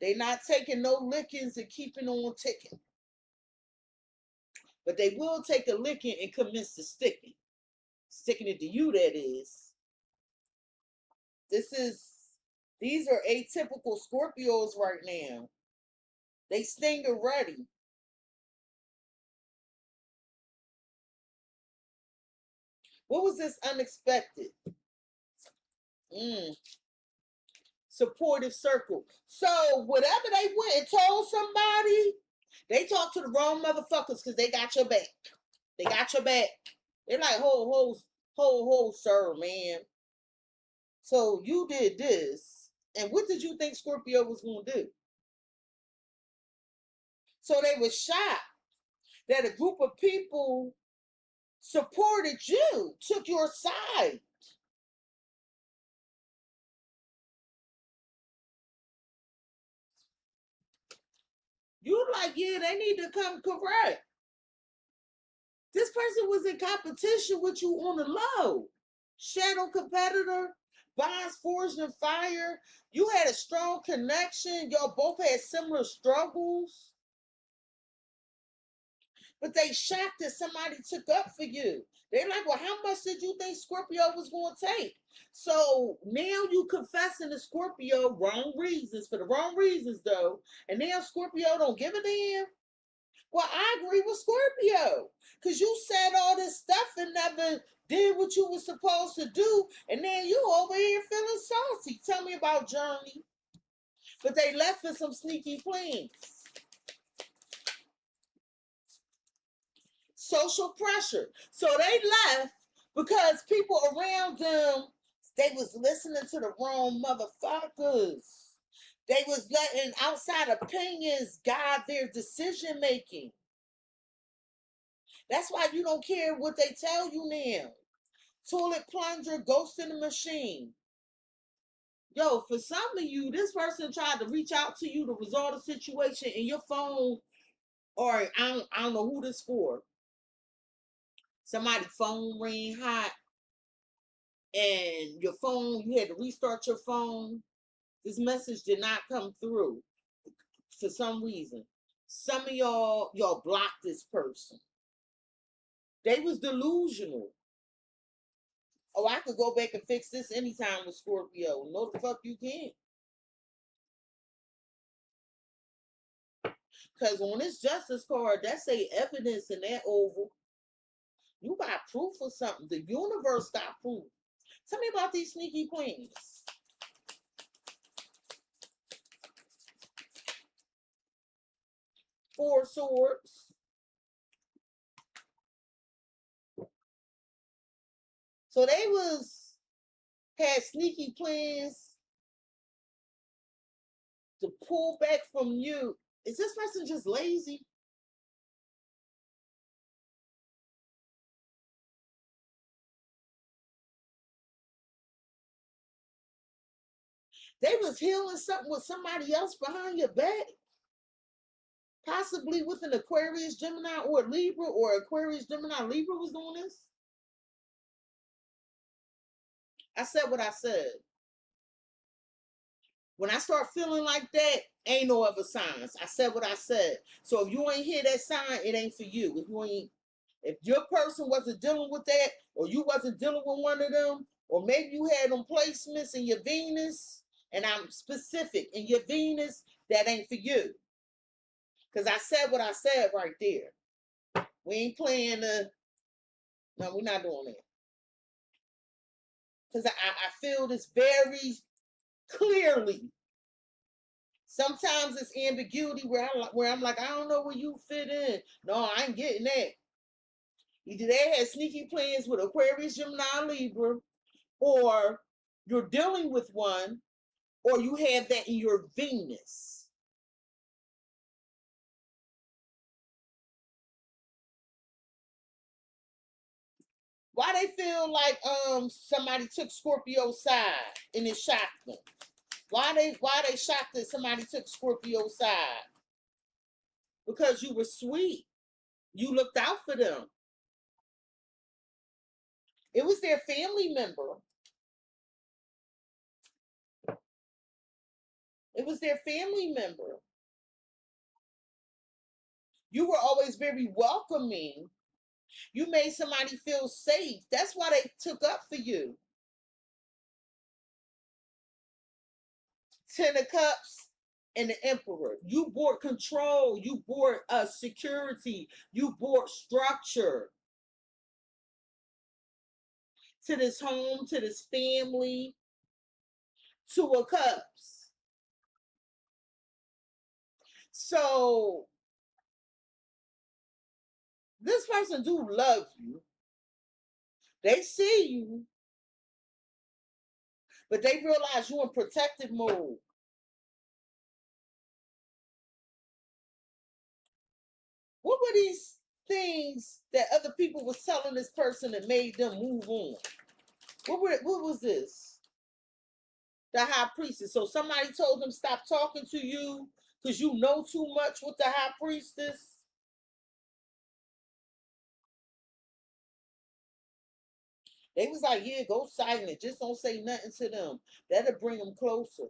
Speaker 2: They not taking no lickings and keeping on ticking. But they will take a licking and commence to sticking. Sticking it to you, that is. These are atypical Scorpios right now. They stinger ready. What was this unexpected? Supportive circle. So whatever they went and told somebody, they talked to the wrong motherfuckers because they got your back. They got your back. They're like, ho, sir, man. So you did this. And what did you think Scorpio was going to do? So they were shocked that a group of people supported you, took your side. You're like, yeah, they need to come correct. This person was in competition with you on the low. Shadow competitor. bonds forged in fire. You had a strong connection. Y'all both had similar struggles. But they shocked that somebody took up for you. They're like, well, how much did you think Scorpio was going to take? So now you confessing to Scorpio wrong reasons, for the wrong reasons though. And now Scorpio don't give a damn. Well, I agree with Scorpio. Because you said all this stuff and never did what you were supposed to do. And then you over here feeling salty. Tell me about Journey. But they left for some sneaky plans. Social pressure. So they left because people around them, they was listening to the wrong motherfuckers. They was letting outside opinions guide their decision making. That's why you don't care what they tell you now. Toilet plunger, ghost in the machine. Yo, for some of you, this person tried to reach out to you to resolve a situation and your phone, or I don't know who this for. Somebody's phone rang hot and your phone, you had to restart your phone. This message did not come through for some reason. Some of y'all blocked this person. They was delusional. Oh, I could go back and fix this anytime with Scorpio. No, the fuck you can't. Because on this justice card, that say evidence in that oval. You got proof of something. The universe got proof. Tell me about these sneaky queens. Four of Swords. So they had sneaky plans to pull back from you. Is this person just lazy? They was healing something with somebody else behind your back. Possibly with an Aquarius, Gemini, or Libra, or Aquarius, Gemini, Libra was doing this. I said what I said. When I start feeling like that, ain't no other signs. I said what I said. So if you ain't hear that sign, it ain't for you. If your person wasn't dealing with that, or you wasn't dealing with one of them, or maybe you had them placements in your Venus, and I'm specific, in your Venus, that ain't for you. Because I said what I said right there. We ain't playing no, we're not doing that. Because I feel this very clearly. Sometimes it's ambiguity where I'm like, I don't know where you fit in. No, I ain't getting that. Either they had sneaky plans with Aquarius, Gemini, Libra, or you're dealing with one, or you have that in your Venus. Why they feel like somebody took Scorpio's side and it shocked them? Why they shocked that somebody took Scorpio's side? Because you were sweet. You looked out for them. It was their family member. It was their family member. You were always very welcoming. You made somebody feel safe. That's why they took up for you. Ten of Cups and the Emperor. You brought control. You brought security. You brought structure to this home, to this family. Two of Cups. So this person do love you. They see you, but they realize you're in protective mode. What were these things that other people was telling this person that made them move on? What was this? The High Priestess. So somebody told them stop talking to you because you know too much with the High Priestess. They was like, yeah, go silent. Just don't say nothing to them. That'll bring them closer.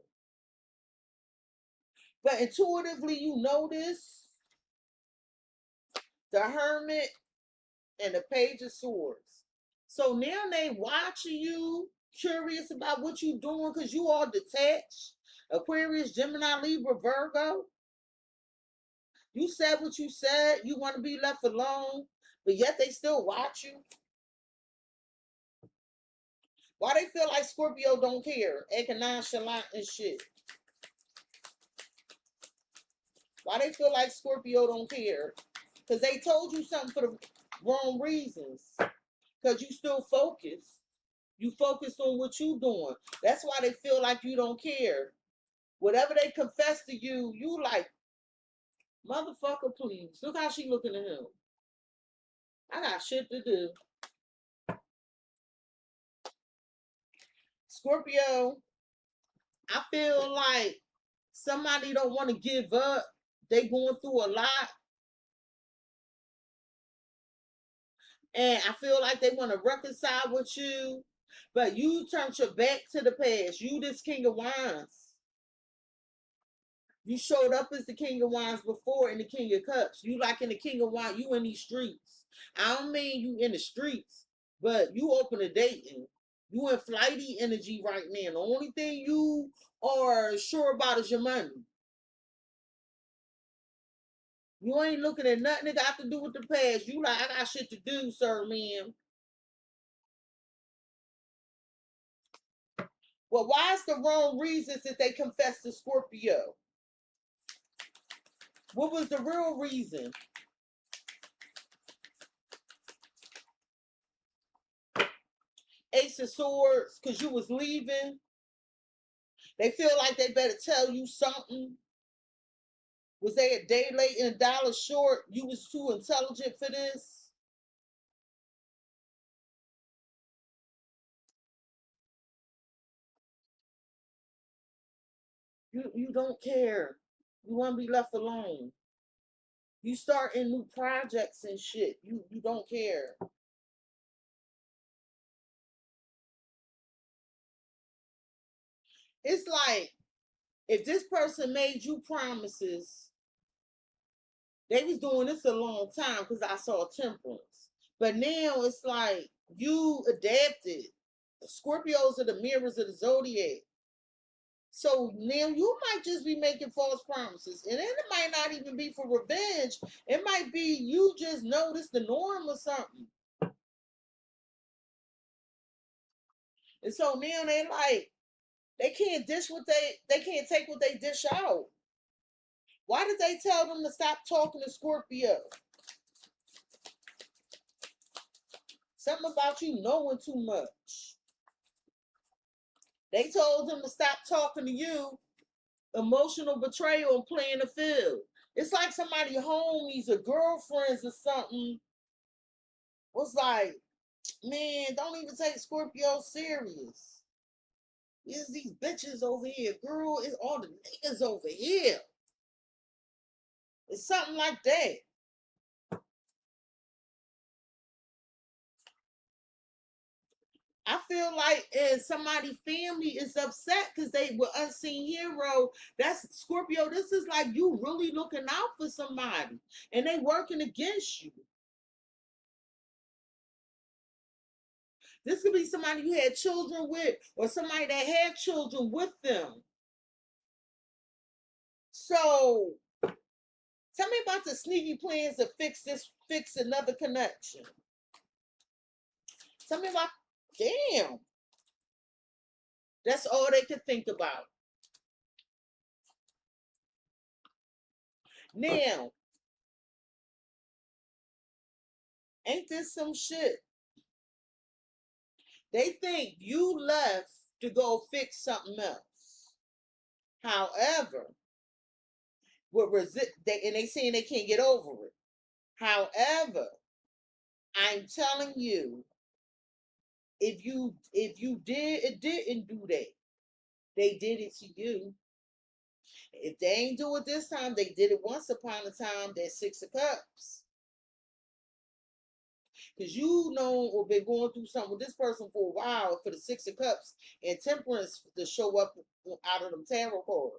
Speaker 2: But intuitively, you notice the Hermit and the Page of Swords. So now they watching you, curious about what you doing because you all detached. Aquarius, Gemini, Libra, Virgo. You said what you said. You want to be left alone, but yet they still watch you. Why they feel like Scorpio don't care, acting nonchalant and shit? Why they feel like Scorpio don't care? Because they told you something for the wrong reasons. Because you still focused. You focused on what you doing. That's why they feel like you don't care. Whatever they confess to you, you like, motherfucker, please. Look how she looking at him. I got shit to do. Scorpio, I feel like somebody don't want to give up. They going through a lot. And I feel like they want to reconcile with you. But you turned your back to the past. You this King of Wands. You showed up as the King of Wands before in the King of Cups. You like in the King of Wands, you in these streets. I don't mean you in the streets, but you open to dating. You in flighty energy right now. The only thing you are sure about is your money. You ain't looking at nothing that got to do with the past. You like, I got shit to do, sir, man. Well, why is the wrong reasons that they confess to Scorpio? What was the real reason? Ace of Swords, because you was leaving. They feel like they better tell you something. Was they a day late and $1 short? You was too intelligent for this? You don't care. You want to be left alone. You starting new projects and shit. You don't care. It's like if this person made you promises, they was doing this a long time because I saw temperance. But now it's like you adapted. Scorpios are the mirrors of the zodiac. So now you might just be making false promises. And then it might not even be for revenge. It might be you just noticed the norm or something. And so now they like, they can't dish what they can't take what they dish out. Why did they tell them to stop talking to Scorpio? Something about you knowing too much. They told him to stop talking to you. Emotional betrayal and playing the field. It's like somebody homies or girlfriends or something was like, man, don't even take Scorpio serious. It's these bitches over here, girl. It's all the niggas over here. It's something like that. I feel like somebody's family is upset because they were unseen hero. That's Scorpio. This is like you really looking out for somebody and they working against you. This could be somebody you had children with or somebody that had children with them. So tell me about the sneaky plans to fix another connection. Tell me about, damn. That's all they could think about. Now, ain't this some shit? They think you left to go fix something else. However, they saying they can't get over it. However, I'm telling you, if you didn't do that, they did it to you. If they ain't do it this time, they did it once upon a time. That 6 of Cups. Because you know or been going through something with this person for a while for the Six of Cups and Temperance to show up out of them tarot cards.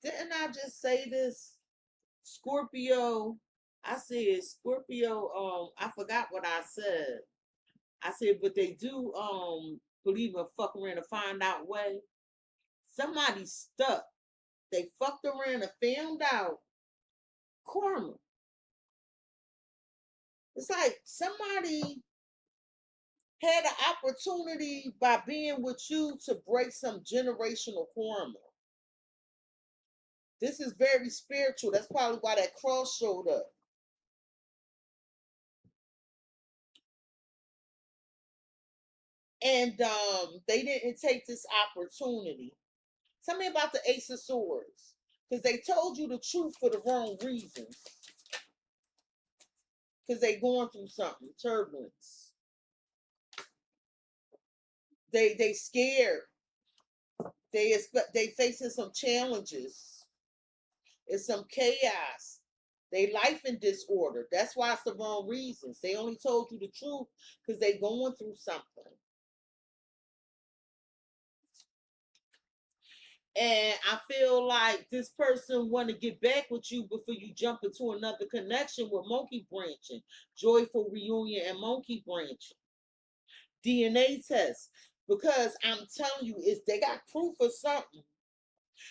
Speaker 2: Didn't I just say this? Scorpio. I said Scorpio, I forgot what I said. I said, but they do believe in fuck around to find out way. Somebody stuck. They fucked around and found out karma. It's like somebody had an opportunity by being with you to break some generational karma. This is very spiritual. That's probably why that cross showed up. And they didn't take this opportunity. Tell me about the Ace of Swords. Because they told you the truth for the wrong reasons. Because they going through something, turbulence. They scared. They facing some challenges. It's some chaos. They life in disorder. That's why it's the wrong reasons. They only told you the truth because they going through something. And I feel like this person want to get back with you before you jump into another connection with monkey branching, joyful reunion and monkey branching. DNA test. Because I'm telling you, they got proof of something.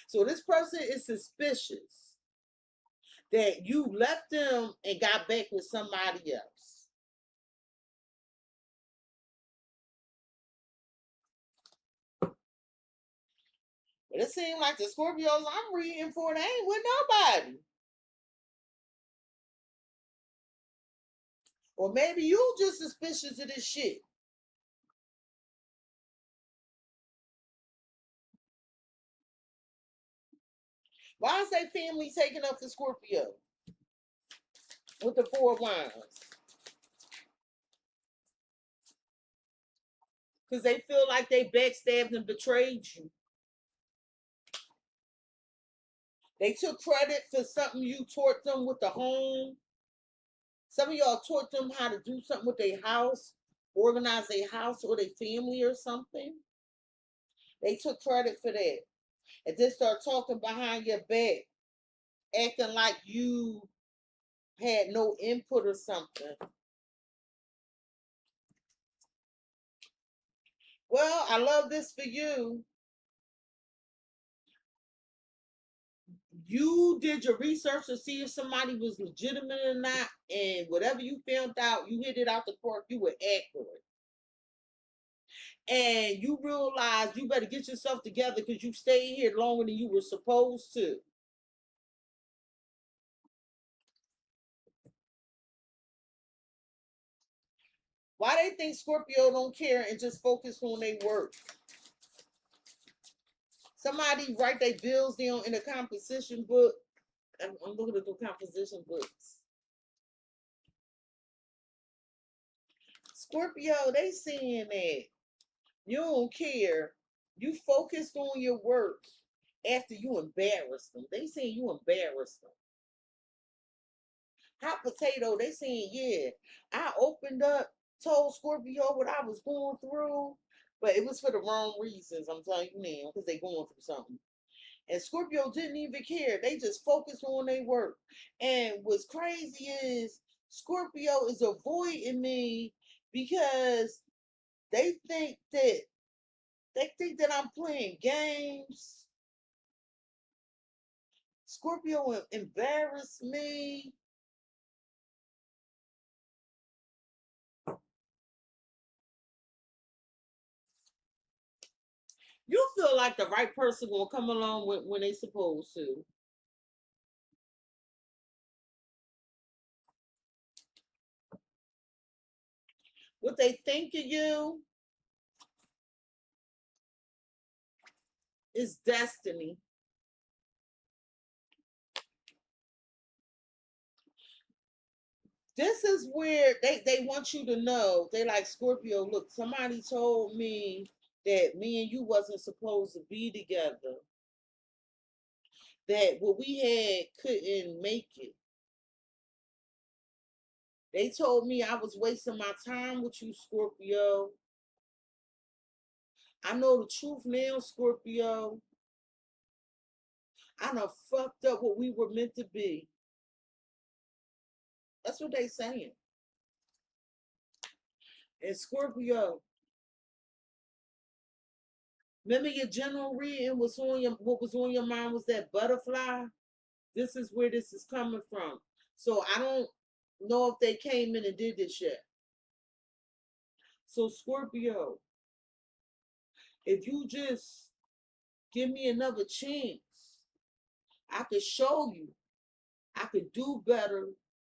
Speaker 2: So this person is suspicious that you left them and got back with somebody else. But it seems like the Scorpios I'm reading for, they ain't with nobody. Or maybe you just suspicious of this shit. Why is that family taking up for Scorpio? With the Four of Wands. Because they feel like they backstabbed and betrayed you. They took credit for something you taught them with the home. Some of y'all taught them how to do something with their house, organize their house or their family or something. They took credit for that. And then start talking behind your back, acting like you had no input or something. Well, I love this for you. You did your research to see if somebody was legitimate or not, and whatever you found out, you hit it out the park. You were accurate. And you realize you better get yourself together because you stayed here longer than you were supposed to. Why they think Scorpio don't care and just focus on their work? Somebody write their bills down in a composition book. I'm looking at the composition books. Scorpio, they saying that you don't care. You focused on your work after you embarrassed them. They saying you embarrassed them. Hot potato, they saying, yeah, I opened up, told Scorpio what I was going through, but it was for the wrong reasons, I'm telling you now, because they going through something. And Scorpio didn't even care. They just focused on their work. And what's crazy is Scorpio is avoiding me because they think that I'm playing games. Scorpio embarrassed me. You feel like the right person gonna come along when they supposed to. What they think of you is destiny. This is where they want you to know. They like, Scorpio, look, somebody told me that me and you wasn't supposed to be together. That what we had couldn't make it. They told me I was wasting my time with you, Scorpio. I know the truth now, Scorpio. I done fucked up what we were meant to be. That's what they saying. And Scorpio, remember your general reading was on your what was on your mind was that butterfly? This is where this is coming from. So I don't know if they came in and did this yet. So Scorpio, if you just give me another chance, I could show you I could do better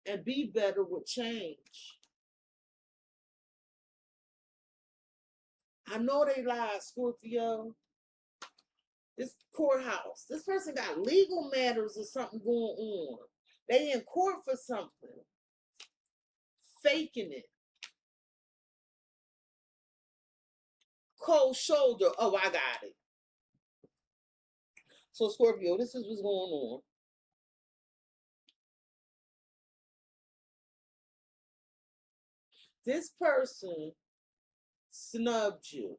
Speaker 2: and be better with change. I know they lied, Scorpio. This courthouse, this person got legal matters or something going on. They in court for something. Faking it. Cold shoulder. Oh, I got it. So Scorpio, this is what's going on. This person snubbed you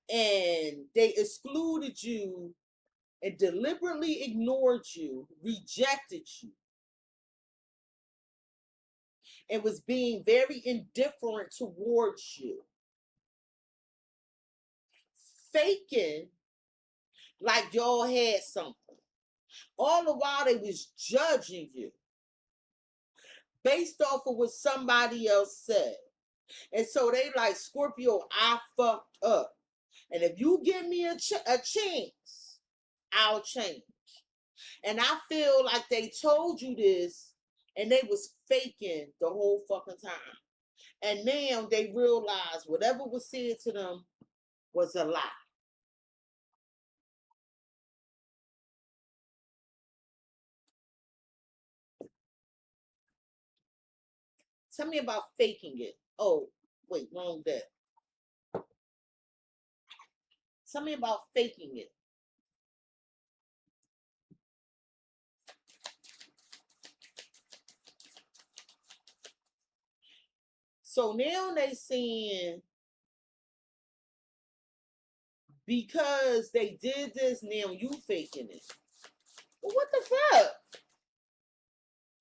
Speaker 2: and they excluded you and deliberately ignored you, rejected you, and was being very indifferent towards you. Faking like y'all had something. All the while they was judging you based off of what somebody else said. And so they like, Scorpio, I fucked up. And if you give me a chance, I'll change. And I feel like they told you this and they was faking the whole fucking time. And now they realize whatever was said to them was a lie. Tell me about faking it. Oh, wait, wrong deck. Tell me about faking it. So now they saying because they did this, now you faking it. Well, what the fuck?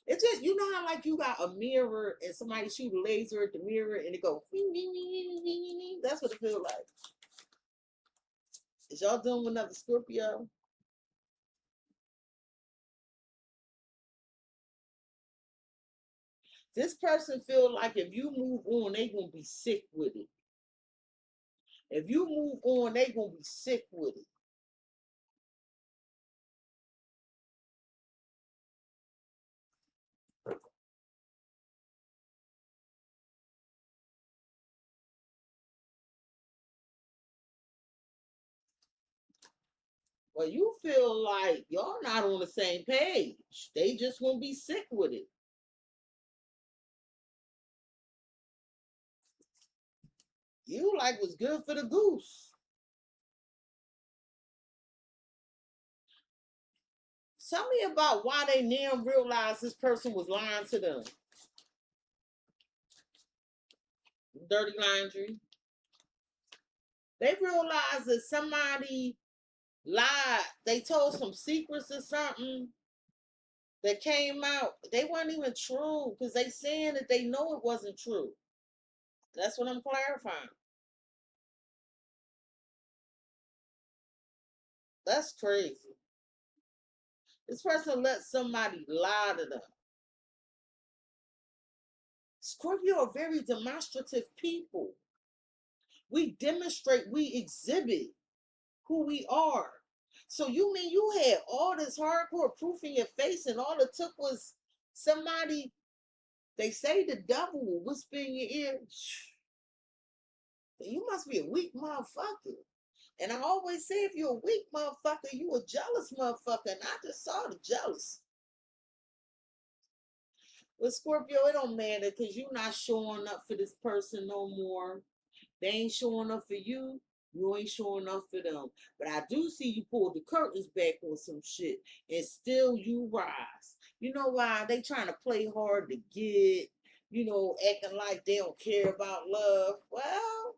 Speaker 2: It's just, you know how like you got a mirror and somebody shoot a laser at the mirror and it go, that's what it feels like. Is y'all doing another Scorpio? This person feel like if you move on, they gonna be sick with it. If you move on, they gonna be sick with it. Well, you feel like y'all not on the same page. They just won't be sick with it. You like what's good for the goose. Tell me about why they now realize this person was lying to them. Dirty laundry. They realized that somebody lied. They told some secrets or something that came out. They weren't even true because they saying that they know it wasn't true. That's what I'm clarifying. That's crazy. This person let somebody lie to them. Scorpio are very demonstrative people. We demonstrate, we exhibit who we are. So you mean you had all this hardcore proof in your face and all it took was somebody, they say the devil will whisper in your ear, you must be a weak motherfucker. And I always say if you're a weak motherfucker, you a jealous motherfucker. And I just saw the jealous. With Scorpio, it don't matter because you're not showing up for this person no more. They ain't showing up for you. You ain't showing up for them. But I do see you pull the curtains back on some shit and still you rise. You know why? They trying to play hard to get, acting like they don't care about love. Well,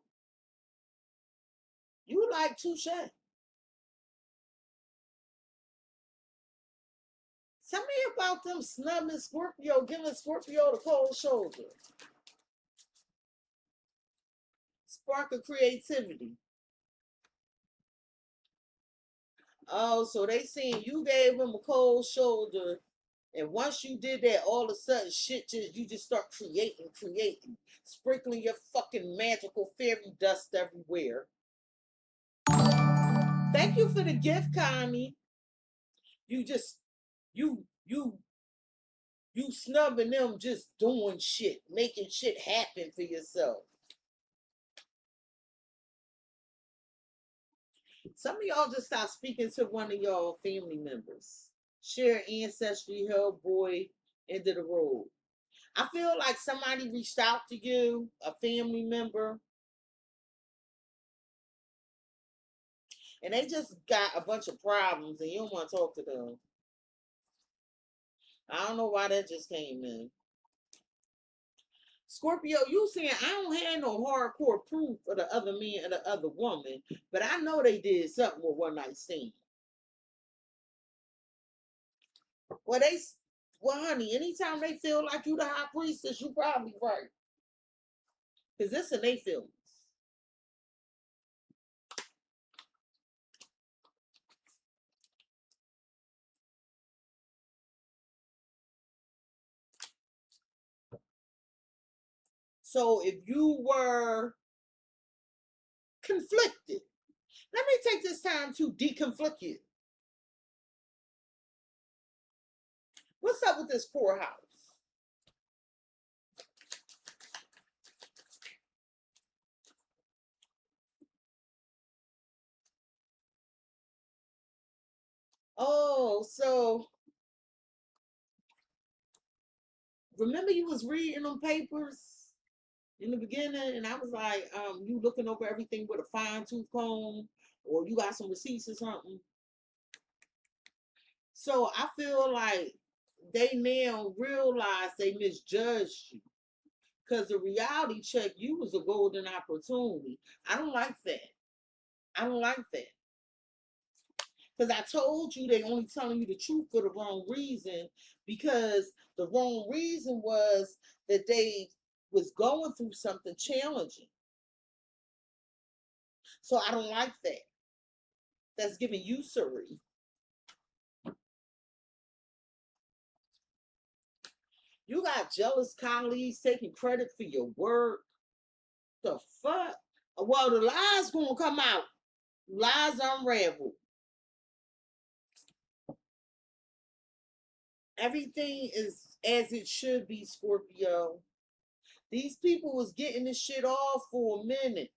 Speaker 2: you like touche. Tell me about them snubbing Scorpio, giving Scorpio the cold shoulder. Spark of creativity. Oh, so they saying you gave him a cold shoulder, and once you did that, all of a sudden you just start creating, sprinkling your fucking magical fairy dust everywhere. Thank you for the gift, Connie. You just you you you snubbing them, just doing shit, making shit happen for yourself. Some of y'all just stop speaking to one of y'all family members. Share ancestry, hell boy, end of the road. I feel like somebody reached out to you, a family member, and they just got a bunch of problems and you don't want to talk to them. I don't know why that just came in. Scorpio, you saying I don't have no hardcore proof of the other man and the other woman, but I know they did something with one night stand. Well, honey, anytime they feel like you the high priestess, you probably right. Because this in they feelings. So if you were conflicted, let me take this time to deconflict you. What's up with this poorhouse? Oh, so remember you was reading them papers in the beginning, and I was like, you looking over everything with a fine tooth comb, or you got some receipts or something. So I feel like they now realize they misjudged you. Because the reality check, you was a golden opportunity. I don't like that. I don't like that. Because I told you they only telling you the truth for the wrong reason. Because the wrong reason was that they was going through something challenging. So I don't like that. That's giving usury. You got jealous colleagues taking credit for your work. The fuck? Well, the lies gonna come out. Lies unravel. Everything is as it should be, Scorpio. These people was getting this shit off for a minute.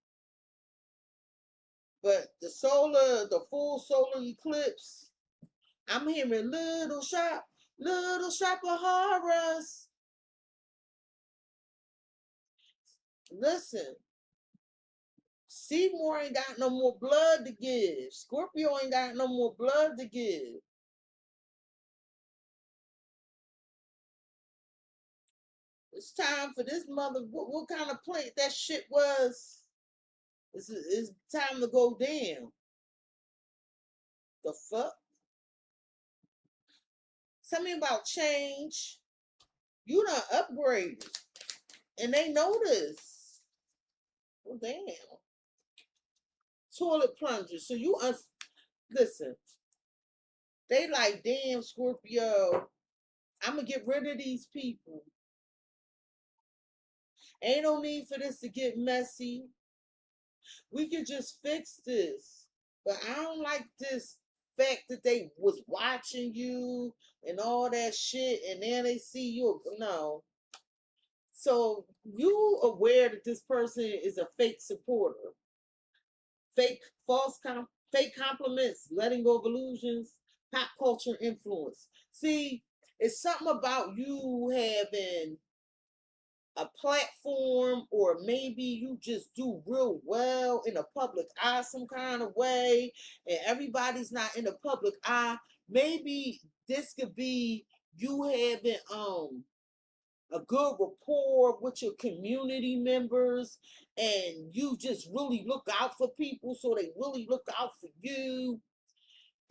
Speaker 2: But the full solar eclipse, I'm hearing little shop of horrors. Listen, Seymour ain't got no more blood to give. Scorpio ain't got no more blood to give. It's time for this mother. What kind of plate that shit was? It's time to go down. The fuck? Tell me about change. You done upgraded. And they know this. Well, damn. Toilet plunger. So listen. They like, damn, Scorpio, I'm going to get rid of these people. Ain't no need for this to get messy. We could just fix this. But I don't like this fact that they was watching you and all that shit, and then they see you. No. So you aware that this person is a fake supporter, fake fake compliments, letting go of illusions, pop culture influence. See, it's something about you having a platform, or maybe you just do real well in a public eye some kind of way, and everybody's not in the public eye. Maybe this could be you having a good rapport with your community members, and you just really look out for people so they really look out for you.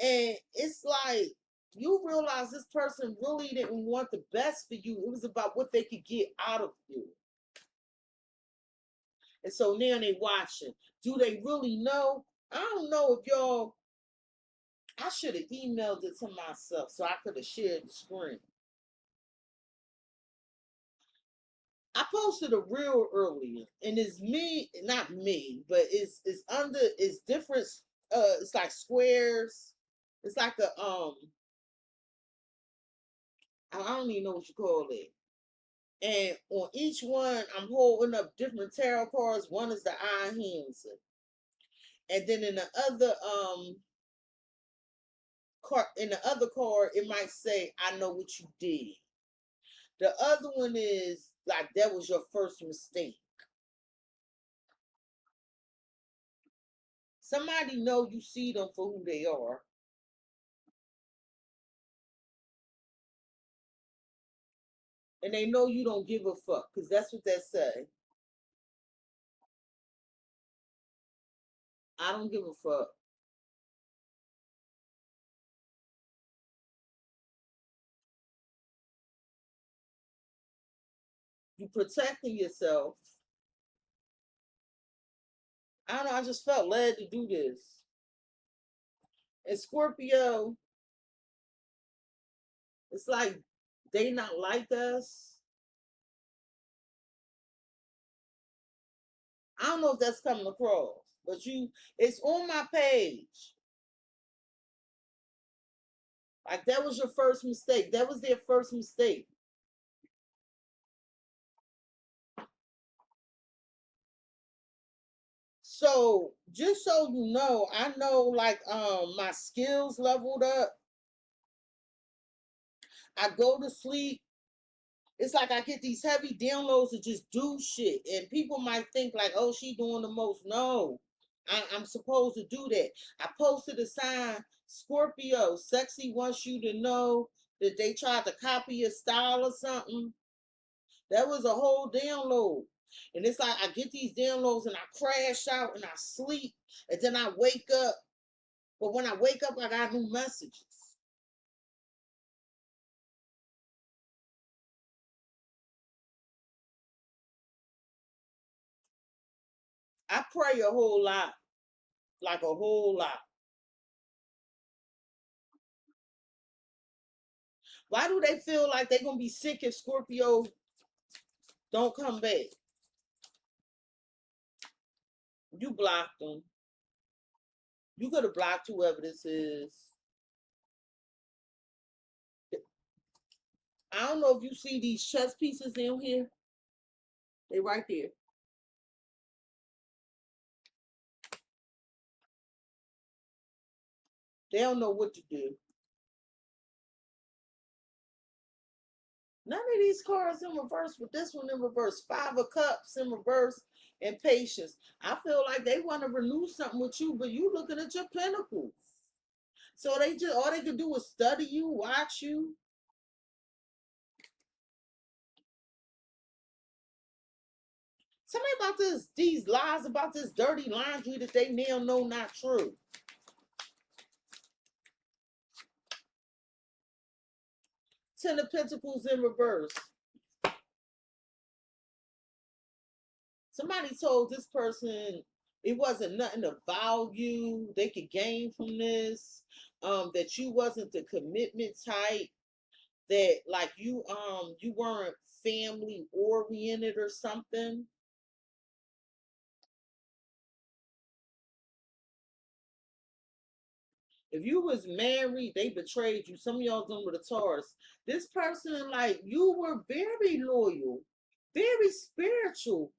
Speaker 2: And it's like you realize this person really didn't want the best for you. It was about what they could get out of you. And so now they watching. Do they really know? I don't know if y'all, I should have emailed it to myself so I could have shared the screen. I posted a reel earlier, and it's me, not me, but it's under, it's different. It's like squares. It's like a I don't even know what you call it. And on each one, I'm holding up different tarot cards. One is the Eye Hands, and then in the other card, it might say, "I know what you did." The other one is like, "That was your first mistake." Somebody know you see them for who they are. And they know you don't give a fuck, because that's what they say. I don't give a fuck. You protecting yourself. I don't know, I just felt led to do this. And Scorpio, it's like they not like us. I don't know if that's coming across, but it's on my page. Like, that was your first mistake. That was their first mistake. So just so you know, I know, like, my skills leveled up. I go to sleep. It's like I get these heavy downloads to just do shit. And people might think like, oh, she doing the most. No, I'm supposed to do that. I posted a sign, Scorpio, Cexxi wants you to know that they tried to copy your style or something. That was a whole download. And it's like I get these downloads and I crash out and I sleep and then I wake up. But when I wake up, I got new messages. I pray a whole lot, like a whole lot. Why do they feel like they're gonna be sick if Scorpio don't come back? You blocked them. You could have blocked whoever this is. I don't know if you see these chess pieces in here. They right there. They don't know what to do. None of these cards in reverse, but this one in reverse. Five of Cups in reverse, and Patience. I feel like they want to renew something with you, but you looking at your pentacles. So they just, all they can do is study you, watch you. Tell me about these lies about this dirty laundry that they now know not true. Ten of Pentacles in reverse. Somebody told this person it wasn't nothing of value they could gain from this. That you wasn't the commitment type. That like you weren't family oriented or something. If you was married, they betrayed you. Some of y'all done with the Taurus. This person, like, you were very loyal, very spiritual,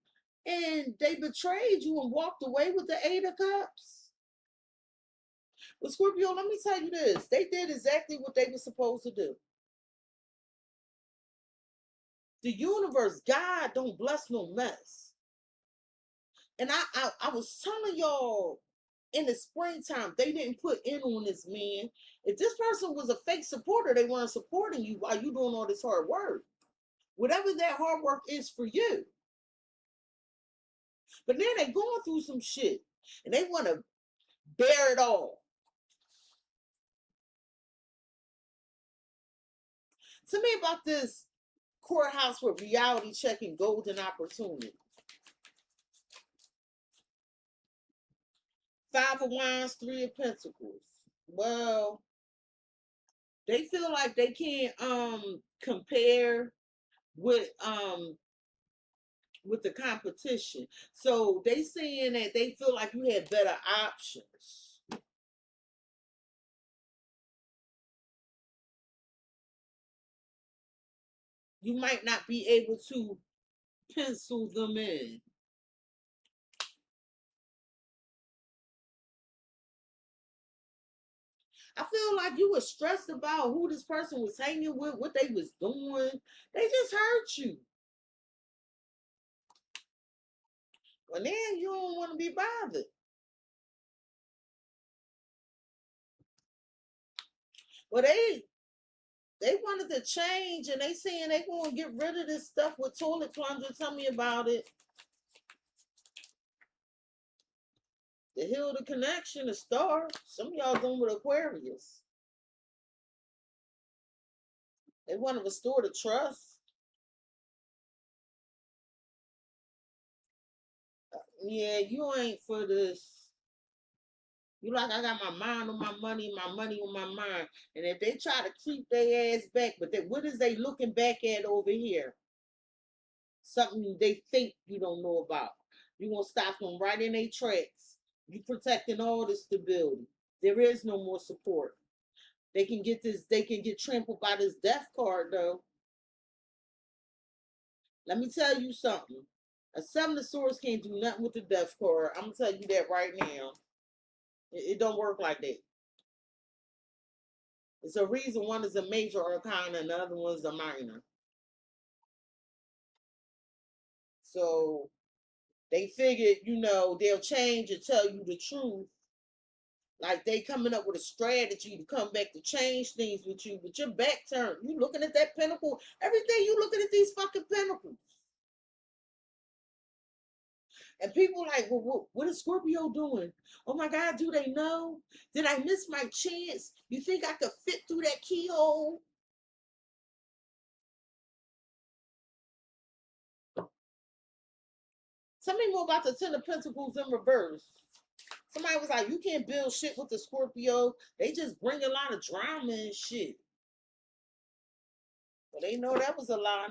Speaker 2: and they betrayed you and walked away with the Eight of Cups. But Scorpio, let me tell you this. They did exactly what they were supposed to do. The universe, God don't bless no mess. And I was telling y'all in the springtime, they didn't put in on this man. If this person was a fake supporter, they weren't supporting you while you doing all this hard work. Whatever that hard work is for you. But then they going through some shit and they want to bear it all. Tell me about this courthouse with reality checking golden opportunity. 5 of Wands, 3 of Pentacles. Well, they feel like they can't compare with the competition. So they saying that they feel like you had better options. You might not be able to pencil them in. I feel like you were stressed about who this person was hanging with, what they was doing. They just hurt you. Well, then you don't want to be bothered. Well, they wanted to change, and they saying they going to get rid of this stuff with toilet plunger. Tell me about it. The heal the connection, the star. Some of y'all doing with Aquarius. They want to restore the trust. Yeah, you ain't for this. You like, I got my mind on my money on my mind. And if they try to creep their ass back, but what is they looking back at over here? Something they think you don't know about. You gonna stop them right in their tracks. You protecting all the stability. There is no more support. They can get trampled by this death card though. Let me tell you something. A 7 of Swords can't do nothing with the death card. I'm gonna tell you that right now. It don't work like that. It's a reason one is a major arcana and the other one's a minor. So they figured, they'll change and tell you the truth. Like they coming up with a strategy to come back to change things with you, but your back turned. You looking at that pentacle. Every day you looking at these fucking pentacles. And people like, well, what is Scorpio doing? Oh my God, do they know? Did I miss my chance? You think I could fit through that keyhole? Tell me more about the 10 of Pentacles in reverse. Somebody was like, you can't build shit with the Scorpio. They just bring a lot of drama and shit. But they know that was a lie.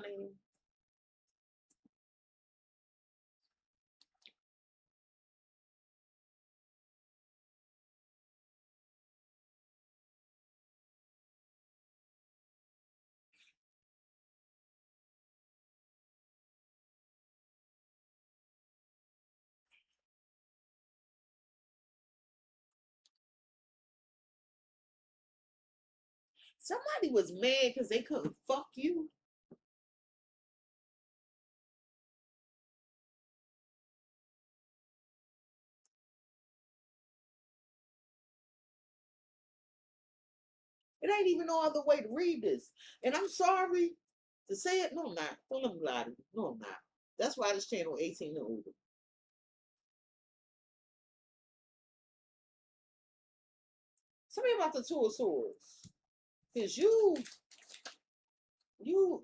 Speaker 2: Somebody was mad because they couldn't fuck you. It ain't even no other way to read this. And I'm sorry to say it. No, I'm not. Don't let me lie to you. No, I'm not. That's why this channel 18 and older. Tell me about the 2 of Swords. Because you don't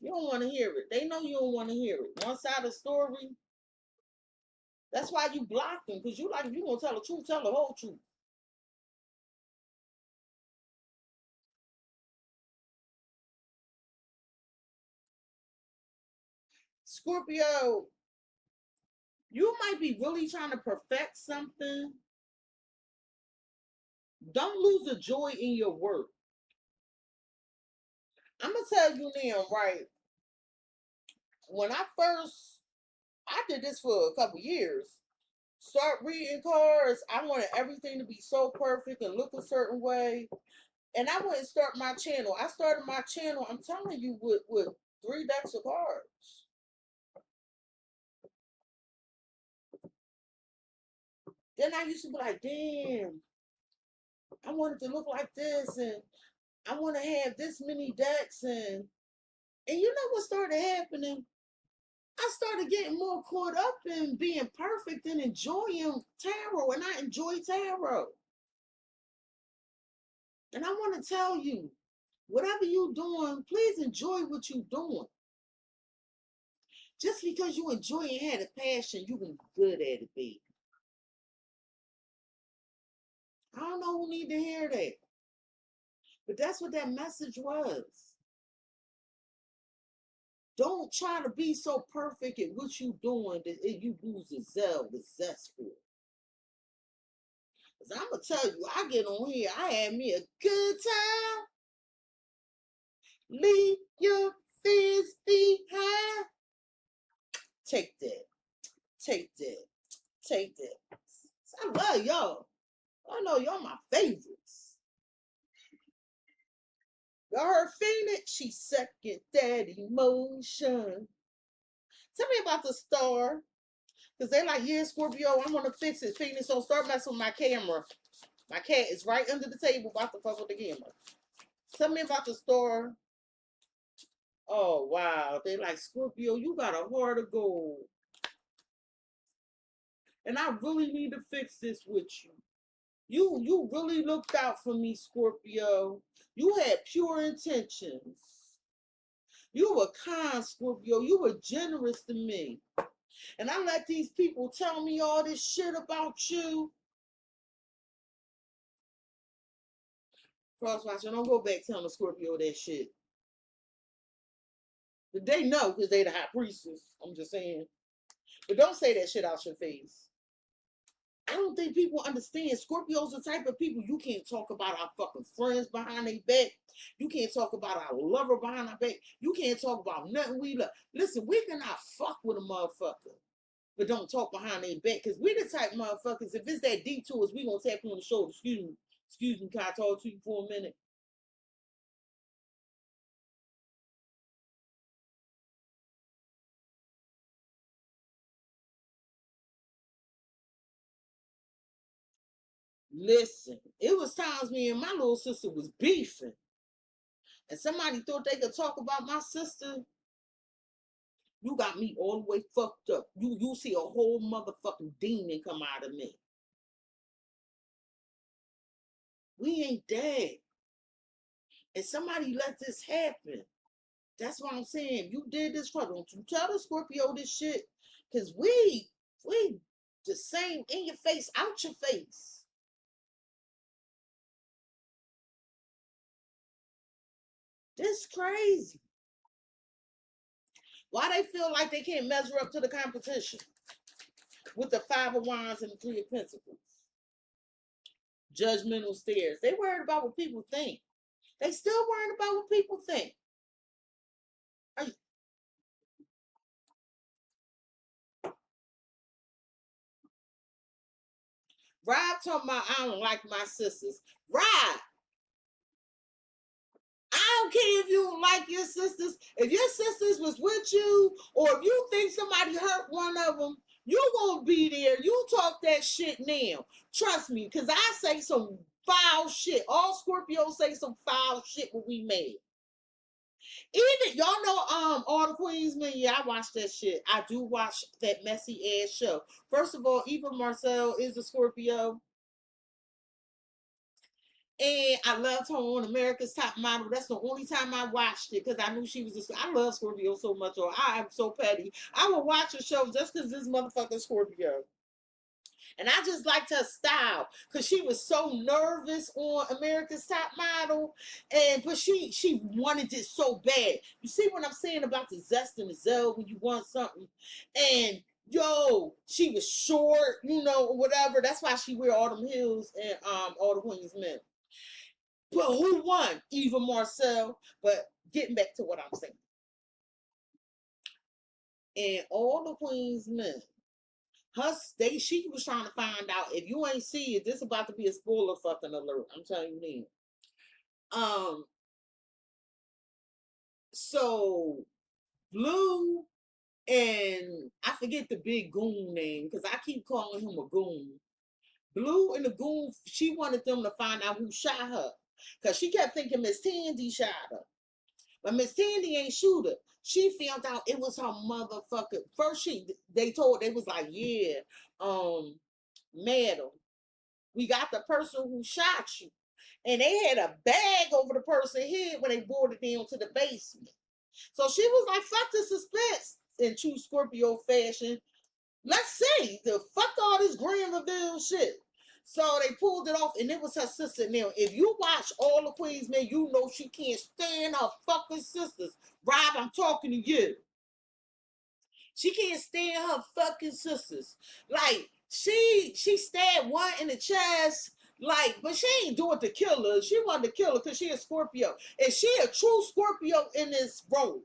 Speaker 2: want to hear it. They know you don't want to hear it. One side of the story. That's why you block them. Because you like, if you going to tell the truth, tell the whole truth. Scorpio, you might be really trying to perfect something. Don't lose the joy in your work. I'm going to tell you now, right? When I did this for a couple years. Start reading cards. I wanted everything to be so perfect and look a certain way. And I went and start my channel. I started my channel, I'm telling you, with 3 decks of cards. Then I used to be like, damn, I wanted to look like this, and I want to have this many decks, and you know what started happening? I started getting more caught up in being perfect and enjoying tarot, and I enjoy tarot. And I want to tell you, whatever you're doing, please enjoy what you're doing. Just because you enjoy and had a passion, you can be good at it, baby. I don't know who need to hear that, but that's what that message was. Don't try to be so perfect at what you're doing that you lose the zeal, the zest for it. Because I'm going to tell you, I get on here, I had me a good time. Leave your fears behind. Take that. Take that. Take that. I love y'all. I know y'all my favorites. Y'all heard Phoenix? She second that emotion. Tell me about the star. Because they like, yeah, Scorpio, I'm going to fix it. Phoenix, don't start messing with my camera. My cat is right under the table about to fuck with the camera. Tell me about the star. Oh, wow. They like, Scorpio, you got a heart of gold. And I really need to fix this with you. You really looked out for me, Scorpio. You had pure intentions. You were kind, Scorpio. You were generous to me. And I let these people tell me all this shit about you. Crosswatcher, don't go back telling Scorpio that shit. But they know because they the high priestess. I'm just saying. But don't say that shit out your face. I don't think people understand. Scorpios the type of people you can't talk about our fucking friends behind their back. You can't talk about our lover behind our back. You can't talk about nothing we love. Listen, we cannot fuck with a motherfucker, but don't talk behind their back. Because we the type of motherfuckers, if it's that deep to us, we gonna tap you on the shoulder. Excuse me, can I talk to you for a minute? Listen, it was times me and my little sister was beefing. And somebody thought they could talk about my sister. You got me all the way fucked up. You see a whole motherfucking demon come out of me. We ain't dead. And somebody let this happen. That's what I'm saying. You did this for, don't you tell the Scorpio this shit. Cause we the same in your face, out your face. This crazy. Why they feel like they can't measure up to the competition with the Five of Wands and the Three of Pentacles? Judgmental stares. They worried about what people think. They still worried about what people think. Rob talking about I don't like my sisters. Rob, I don't care if you don't like your sisters. If your sisters was with you, or if you think somebody hurt one of them, you gonna be there. You talk that shit now. Trust me, because I say some foul shit. All Scorpios say some foul shit when we mad. Even y'all know all the Queensmen. Yeah, I watch that shit. I do watch that messy ass show. First of all, Eva Marcel is a Scorpio. And I loved her on America's Top Model. That's the only time I watched it because I knew she was I love Scorpio so much, or I am so petty. I would watch a show just because this motherfucker Scorpio. And I just liked her style because she was so nervous on America's Top Model. But she wanted it so bad. You see what I'm saying about the zest and the zeal when you want something. And yo, she was short, you know, whatever. That's why she wear all them heels and all the Queen's men. But who won? Eva Marcel. But getting back to what I'm saying. And all the Queen's men, she was trying to find out if you ain't see it, this about to be a spoiler fucking alert. I'm telling you now. So Blue and I forget the big goon name because I keep calling him a goon. Blue and the goon, she wanted them to find out who shot her. Because she kept thinking Miss Tandy shot her. But Miss Tandy ain't shoot her. She found out it was her motherfucker. First they was like, yeah, madam, we got the person who shot you. And they had a bag over the person's head when they brought it down to the basement. So she was like, fuck the suspense in true Scorpio fashion. Let's see. The fuck all this grand reveal shit. So they pulled it off, and it was her sister. Now, if you watch all the Queens, man, you know she can't stand her fucking sisters. Rob, I'm talking to you. She can't stand her fucking sisters. Like, she stabbed one in the chest, like, but she ain't do it to kill her. She wanted to kill her because she a Scorpio. And she a true Scorpio in this role.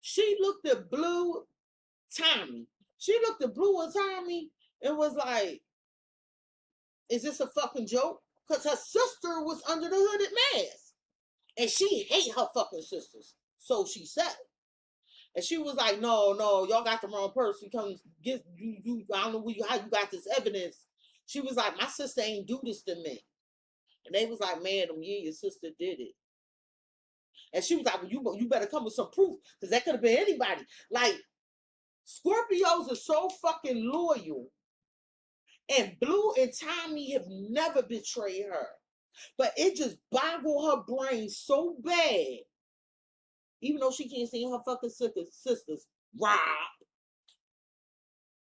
Speaker 2: She looked at Blue Tommy. She looked at Blue and Tommy and was like, is this a fucking joke? Because her sister was under the hooded mask. And she hate her fucking sisters. So she said. And she was like, no, y'all got the wrong person. Come get you. I don't know how you got this evidence. She was like, my sister ain't do this to me. And they was like, madam, yeah, your sister did it. And she was like, well, you better come with some proof. Because that could have been anybody. Like, Scorpios are so fucking loyal. And Blue and Tommy have never betrayed her. But it just boggled her brain so bad. Even though she can't see her fucking sisters. Rob.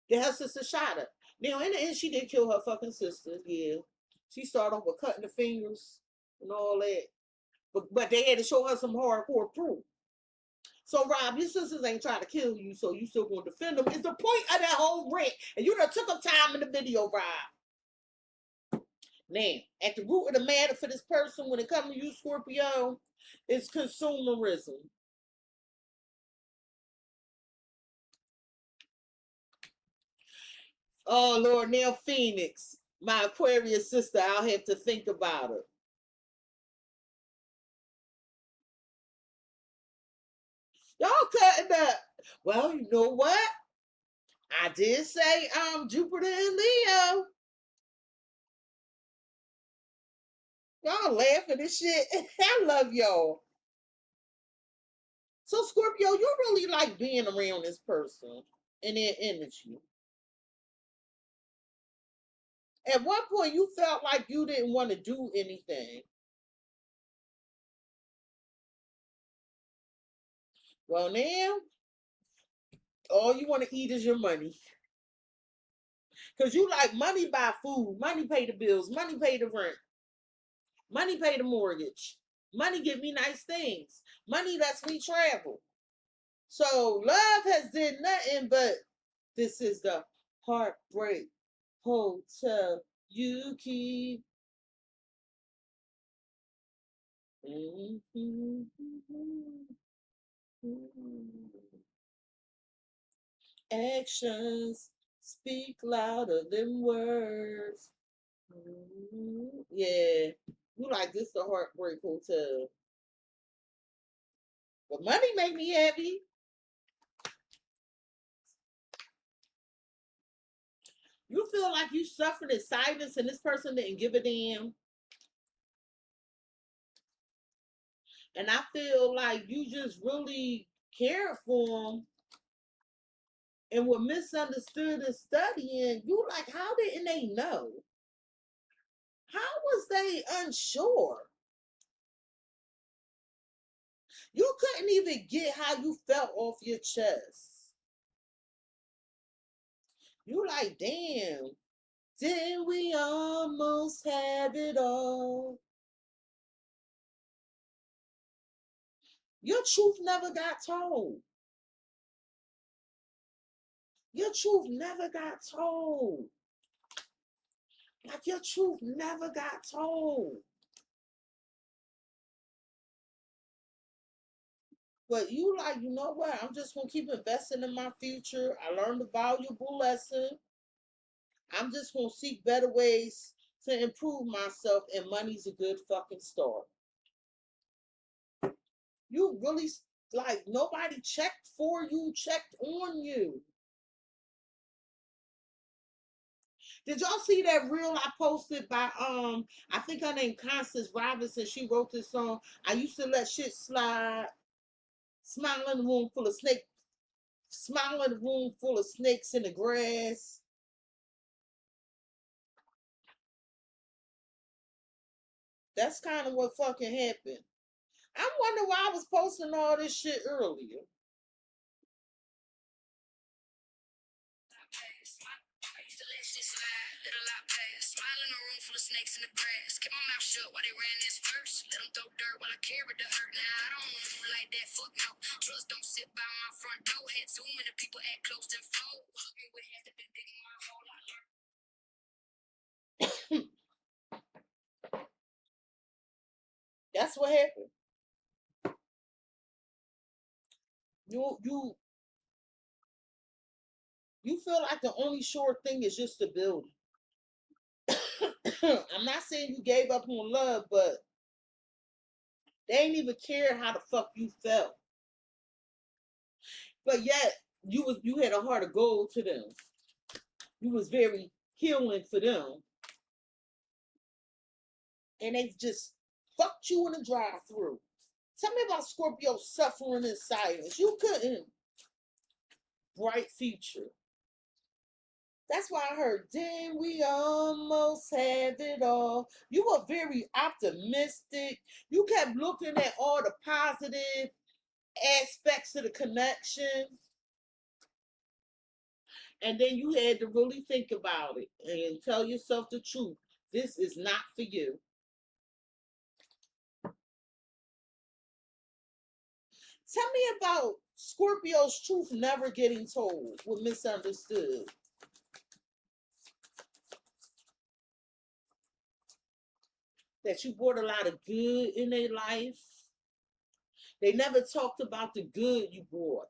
Speaker 2: That her sister shot her. Now, in the end, she did kill her fucking sister. Yeah. She started off with cutting the fingers and all that. But they had to show her some hardcore proof. So, Rob, your sisters ain't trying to kill you, so you still going to defend them. It's the point of that whole rant. And you done took up time in the video, Rob. Now, at the root of the matter for this person, when it comes to you, Scorpio, is consumerism. Oh, Lord, now Phoenix, my Aquarius sister, I'll have to think about her. Y'all cutting up. Well, you know what? I did say Jupiter and Leo. Y'all laughing and shit. I love y'all. So, Scorpio, you really like being around this person and their energy. At one point, you felt like you didn't want to do anything. Well, now, all you want to eat is your money. Because you like money buy food, money pay the bills, money pay the rent, money pay the mortgage, money give me nice things, money lets me travel. So love has did nothing but this is the heartbreak hotel you keep. Actions speak louder than words. Yeah, you like this the heartbreak hotel. But money make me happy. You feel like you suffered in silence and this person didn't give a damn. And I feel like you just really cared for them and were misunderstood in studying. You like, how didn't they know? How was they unsure? You couldn't even get how you felt off your chest. You like, damn, didn't we almost have it all? Your truth never got told. Your truth never got told. Like your truth never got told. But you like, you know what? I'm just going to keep investing in my future. I learned a valuable lesson. I'm just going to seek better ways to improve myself, and money's a good fucking start. You really, like, nobody checked for you, checked on you. Did y'all see that reel I posted by I think her name Constance Robinson? She wrote this song. I used to let shit slide. Smile in a room full of snakes. Smile in a room full of snakes in the grass. That's kind of what fucking happened. I wonder why I was posting all this shit earlier. Smile in a room full of snakes in the grass. Kept my mouth shut while they ran this first. Let them throw dirt while I carried the hurt. Now I don't move like that. Fuck no. Trust don't sit by my front door. Had too many people act close and fold. Hook me with hands that been digging my hole. I learned. That's what happened. You feel like the only sure thing is just stability. I'm not saying you gave up on love, but they ain't even care how the fuck you felt. But yet you had a heart of gold to them. You was very healing for them. And they just fucked you in the drive-through. Tell me about Scorpio suffering in silence. You couldn't. Bright future. That's why I heard, then we almost have it all. You were very optimistic. You kept looking at all the positive aspects of the connection. And then you had to really think about it and tell yourself the truth. This is not for you. Tell me about Scorpio's truth never getting told, was misunderstood. That you brought a lot of good in their life. They never talked about the good you brought.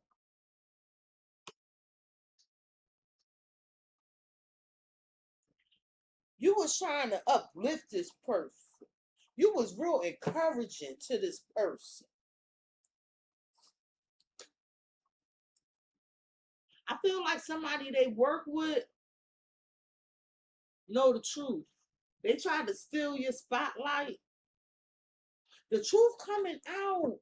Speaker 2: You was trying to uplift this person. You was real encouraging to this person. I feel like somebody they work with know the truth. They tried to steal your spotlight. The truth coming out.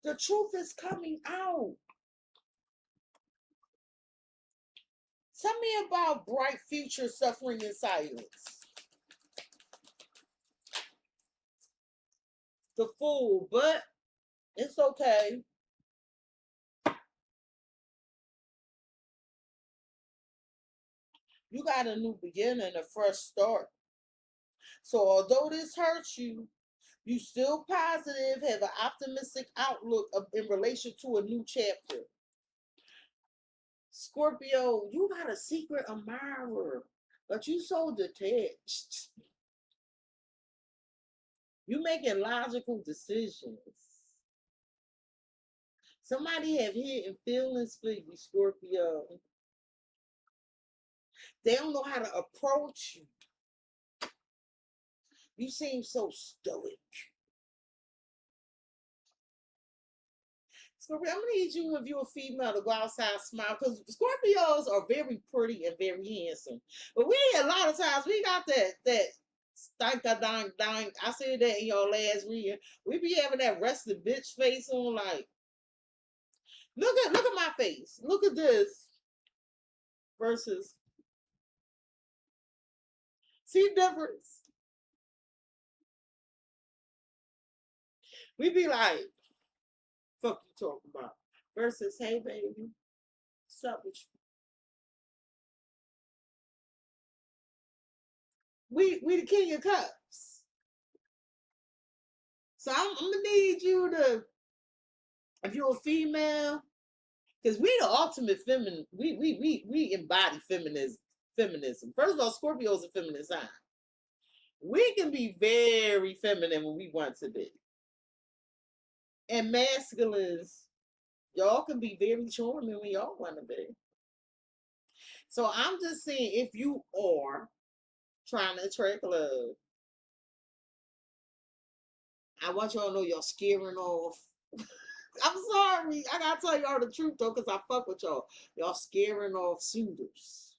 Speaker 2: The truth is coming out. Tell me about bright future suffering in silence. The fool, but it's okay. You got a new beginning, a fresh start. So although this hurts you, you still positive, have an optimistic outlook in relation to a new chapter. Scorpio, you got a secret admirer, but you so detached. You making logical decisions. Somebody have hidden feelings for you, Scorpio. They don't know how to approach you. You seem so stoic. Scorpio, I'm gonna need you if you're a female to go outside smile because Scorpios are very pretty and very handsome. But we a lot of times we got that stank dang. I said that in your last reading. We be having that rested bitch face on like look at my face. Look at this versus see the difference. We be like, fuck you talking about. Versus, hey baby, what's up with you? We the king of cups. So I'm gonna need you to, if you're a female, because we the ultimate feminine, we embody feminism. First of all, Scorpio is a feminine sign. We can be very feminine when we want to be. And masculines, y'all can be very charming when y'all want to be. So I'm just saying, if you are trying to attract love, I want y'all to know y'all scaring off I'm sorry. I gotta tell y'all the truth though, because I fuck with y'all. Y'all scaring off suitors.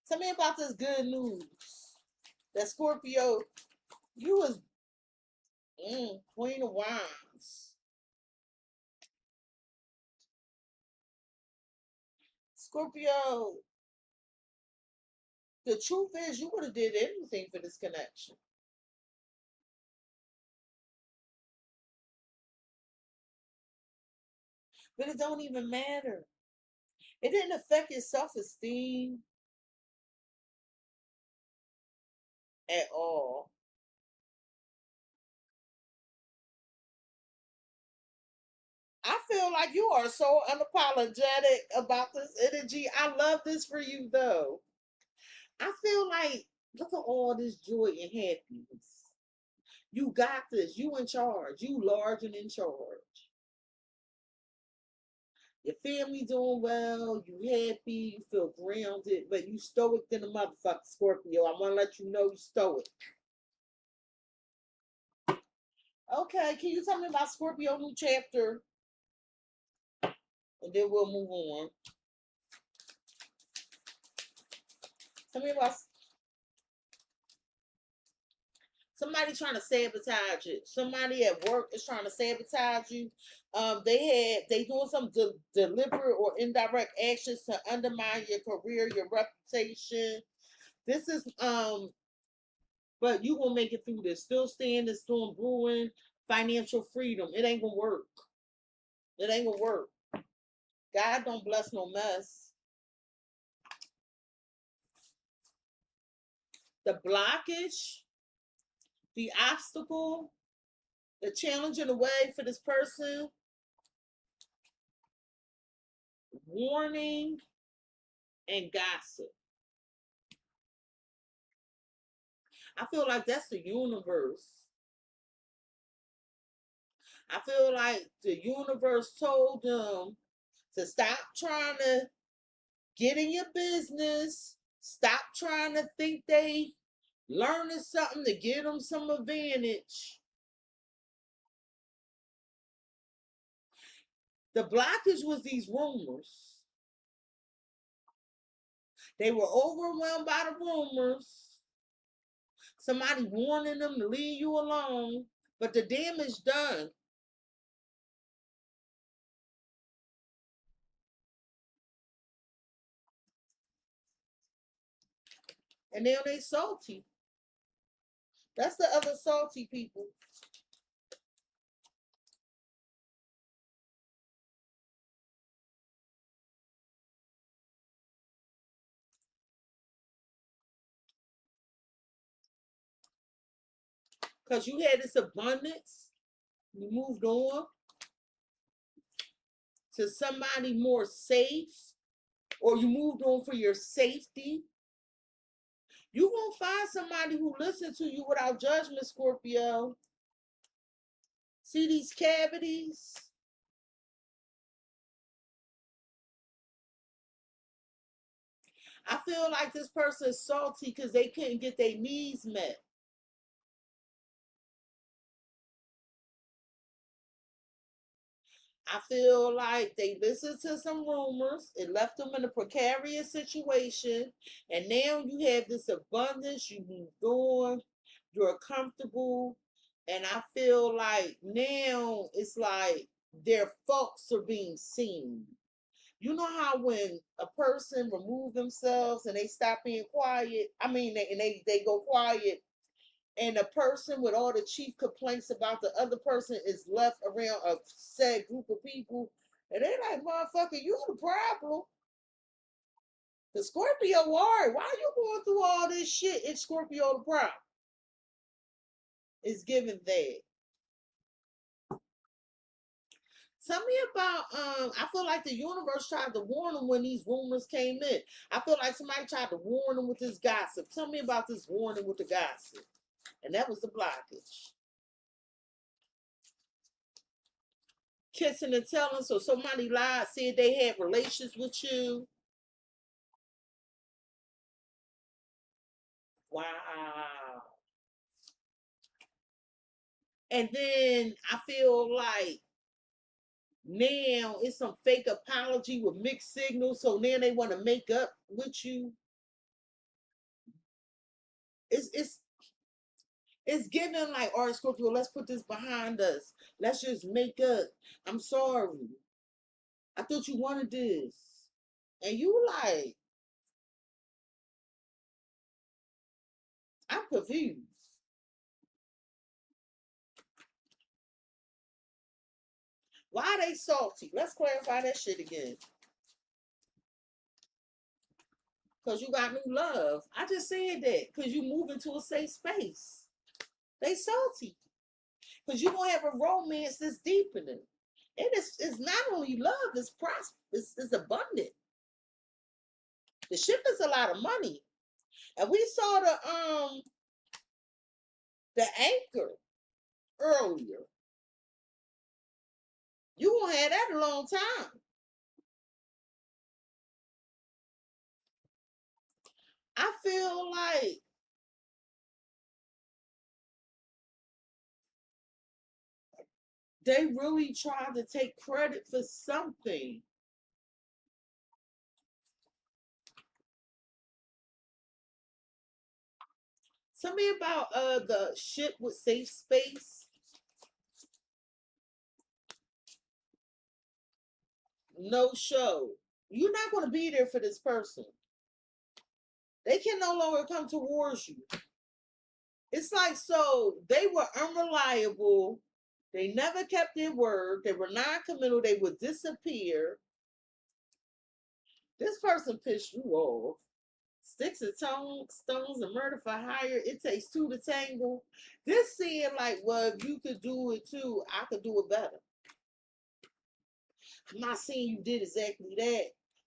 Speaker 2: Tell me about this good news. That Scorpio, you was Queen of Wands. Scorpio, the truth is you would have did anything for this connection. But it don't even matter. It didn't affect your self-esteem at all. I feel like you are so unapologetic about this energy. I love this for you though. I feel like look at all this joy and happiness. You got this. You in charge. You large and in charge. Your family doing well. You happy. You feel grounded. But you stoic than a motherfucker, Scorpio. I want to let you know you stoic. Okay, can you tell me about Scorpio new chapter? And then we'll move on. Tell me about somebody trying to sabotage it. Somebody at work is trying to sabotage you. They doing some deliberate or indirect actions to undermine your career, your reputation. This is but you gonna make it through this. Still standing, storm brewing, financial freedom. It ain't gonna work. It ain't gonna work. God don't bless no mess. The blockage, the obstacle, the challenge in the way for this person, warning, and gossip. I feel like that's the universe. I feel like the universe told them to stop trying to get in your business. Stop trying to think they learning something to get them some advantage. The blockage was these rumors. They were overwhelmed by the rumors. Somebody warning them to leave you alone, but the damage done. And now they salty. That's the other salty people. Because you had this abundance, you moved on to somebody more safe, or you moved on for your safety. You won't find somebody who listens to you without judgment, Scorpio. See these cavities? I feel like this person is salty because they couldn't get their needs met. I feel like they listened to some rumors. It left them in a precarious situation. And now you have this abundance. You moved on. You're comfortable. And I feel like now it's like their faults are being seen. You know how when a person remove themselves and they stop being quiet, they go quiet, and the person with all the chief complaints about the other person is left around a said group of people, and they're like, motherfucker, you the problem. The Scorpio worry, why are you going through all this shit if Scorpio the problem? It's given that. Tell me about I feel like the universe tried to warn them when these rumors came in. I feel like somebody tried to warn them with this gossip. Tell me about this warning with the gossip. And that was the blockage. Kissing and telling, so somebody lied, said they had relations with you. Wow. And then I feel like now it's some fake apology with mixed signals. So now they want to make up with you. It's giving like, all right, Scorpio, let's put this behind us. Let's just make up. I'm sorry. I thought you wanted this. And you like, I'm confused. Why are they salty? Let's clarify that shit again. Because you got new love. I just said that. Because you move into a safe space. They salty. Because you're going to have a romance that's deepening. And it's not only love, it's prosperous, it's abundant. The ship is a lot of money. And we saw the anchor earlier. You gonna have that a long time. I feel like they really tried to take credit for something. Something about the ship with safe space. No show. You're not going to be there for this person. They can no longer come towards you. It's like, so they were unreliable. They never kept their word. They were non-committal. They would disappear. This person pissed you off. Sticks and stones and murder for hire. It takes two to tangle. This seeing like, well, if you could do it too, I could do it better. I'm not saying you did exactly that,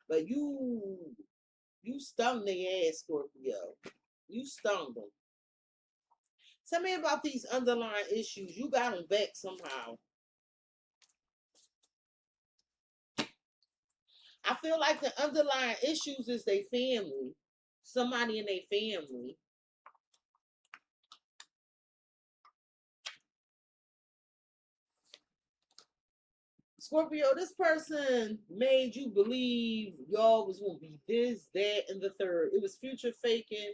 Speaker 2: but you stung their ass, Scorpio. You stung them. Tell me about these underlying issues. You got them back somehow. I feel like the underlying issues is their family. Somebody in their family. Scorpio, this person made you believe y'all was going to be this, that, and the third. It was future faking.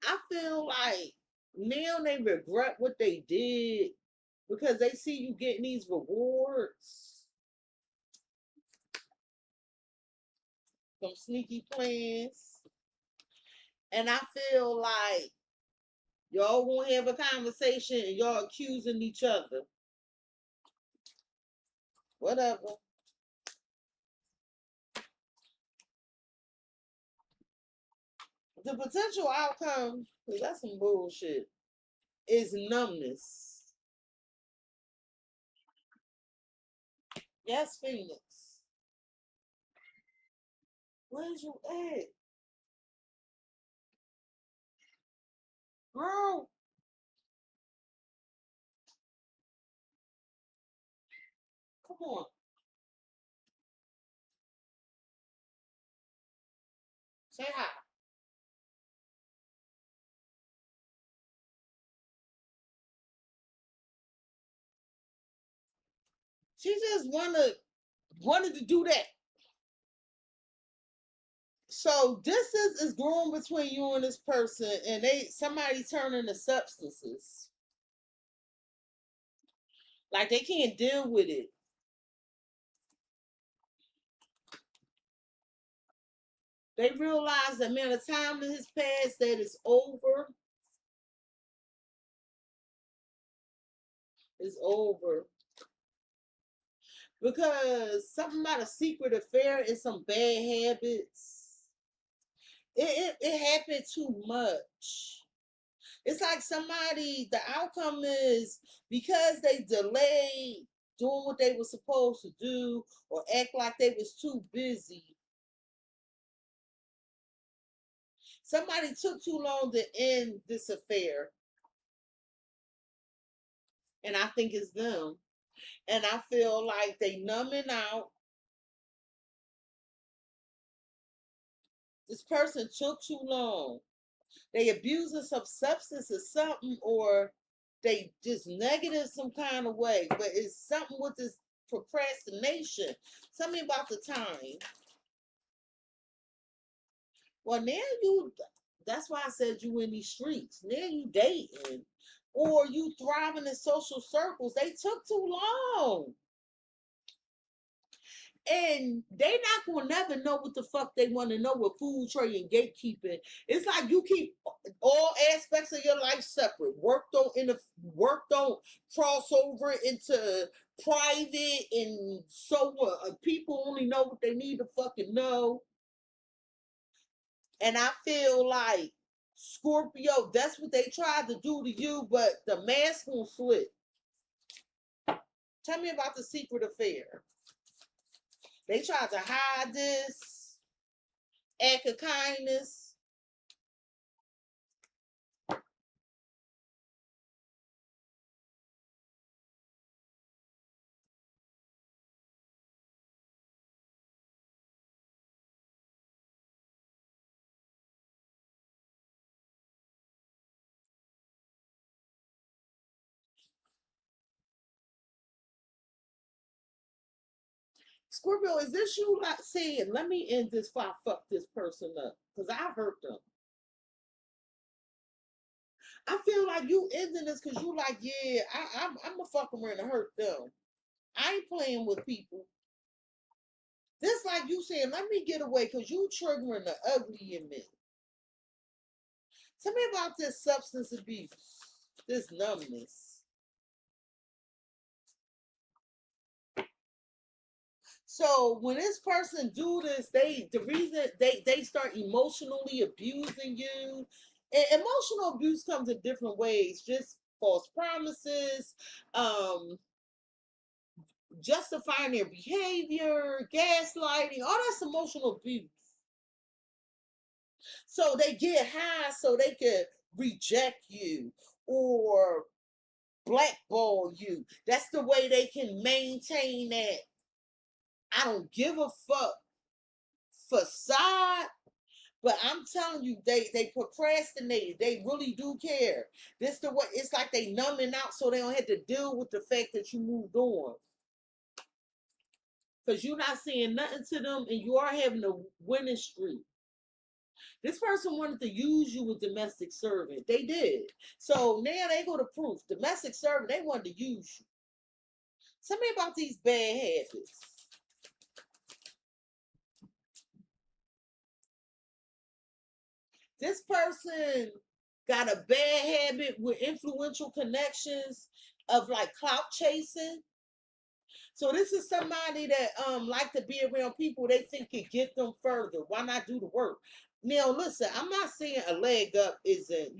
Speaker 2: I feel like now they regret what they did because they see you getting these rewards from sneaky plans. And I feel like y'all won't have a conversation and y'all accusing each other. Whatever. The potential outcome, because that's some bullshit, is numbness. Yes, Phoenix. Where's you at? Girl. Come on. Say hi. She just wanted to do that. So distance is growing between you and this person, and somebody turning to substances. Like they can't deal with it. They realize the amount of time that has passed that it's over. It's over. Because something about a secret affair and some bad habits. It happened too much. It's like the outcome is because they delayed doing what they were supposed to do or act like they was too busy. Somebody took too long to end this affair. And I think it's them. And I feel like they numbing out. This person took too long. They abusing some substance or something, or they just negative some kind of way. But it's something with this procrastination. Tell me about the time. Well, now you, that's why I said you in these streets. Now you dating. Or you thriving in social circles. They took too long. And they not gonna never know what the fuck they want to know with food trade and gatekeeping. It's like you keep all aspects of your life separate. Work don't cross over into private, and so people only know what they need to fucking know. And I feel like Scorpio, that's what they tried to do to you, but the mask won't slip. Tell me about the secret affair. They tried to hide this act of kindness. Scorpio, is this you like saying, let me end this before I fuck this person up? Because I hurt them. I feel like you ending this because you like, yeah, I'm going to fuck around and hurt them. I ain't playing with people. This like you saying, let me get away because you triggering the ugly in me. Tell me about this substance abuse, this numbness. So when this person do this, the reason they start emotionally abusing you, and emotional abuse comes in different ways, just false promises, justifying their behavior, gaslighting, all that's emotional abuse. So they get high so they can reject you or blackball you. That's the way they can maintain that I don't give a fuck facade. But I'm telling you, they procrastinated. They really do care. This the way it's like they numbing out so they don't have to deal with the fact that you moved on. Because you're not saying nothing to them and you are having a winning streak. This person wanted to use you with domestic servant. They did. So now they go to proof. Domestic servant, they wanted to use you. Tell me about these bad habits. This person got a bad habit with influential connections of like clout chasing. So this is somebody that like to be around people they think can get them further. Why not do the work? Now listen, I'm not saying a leg up isn't,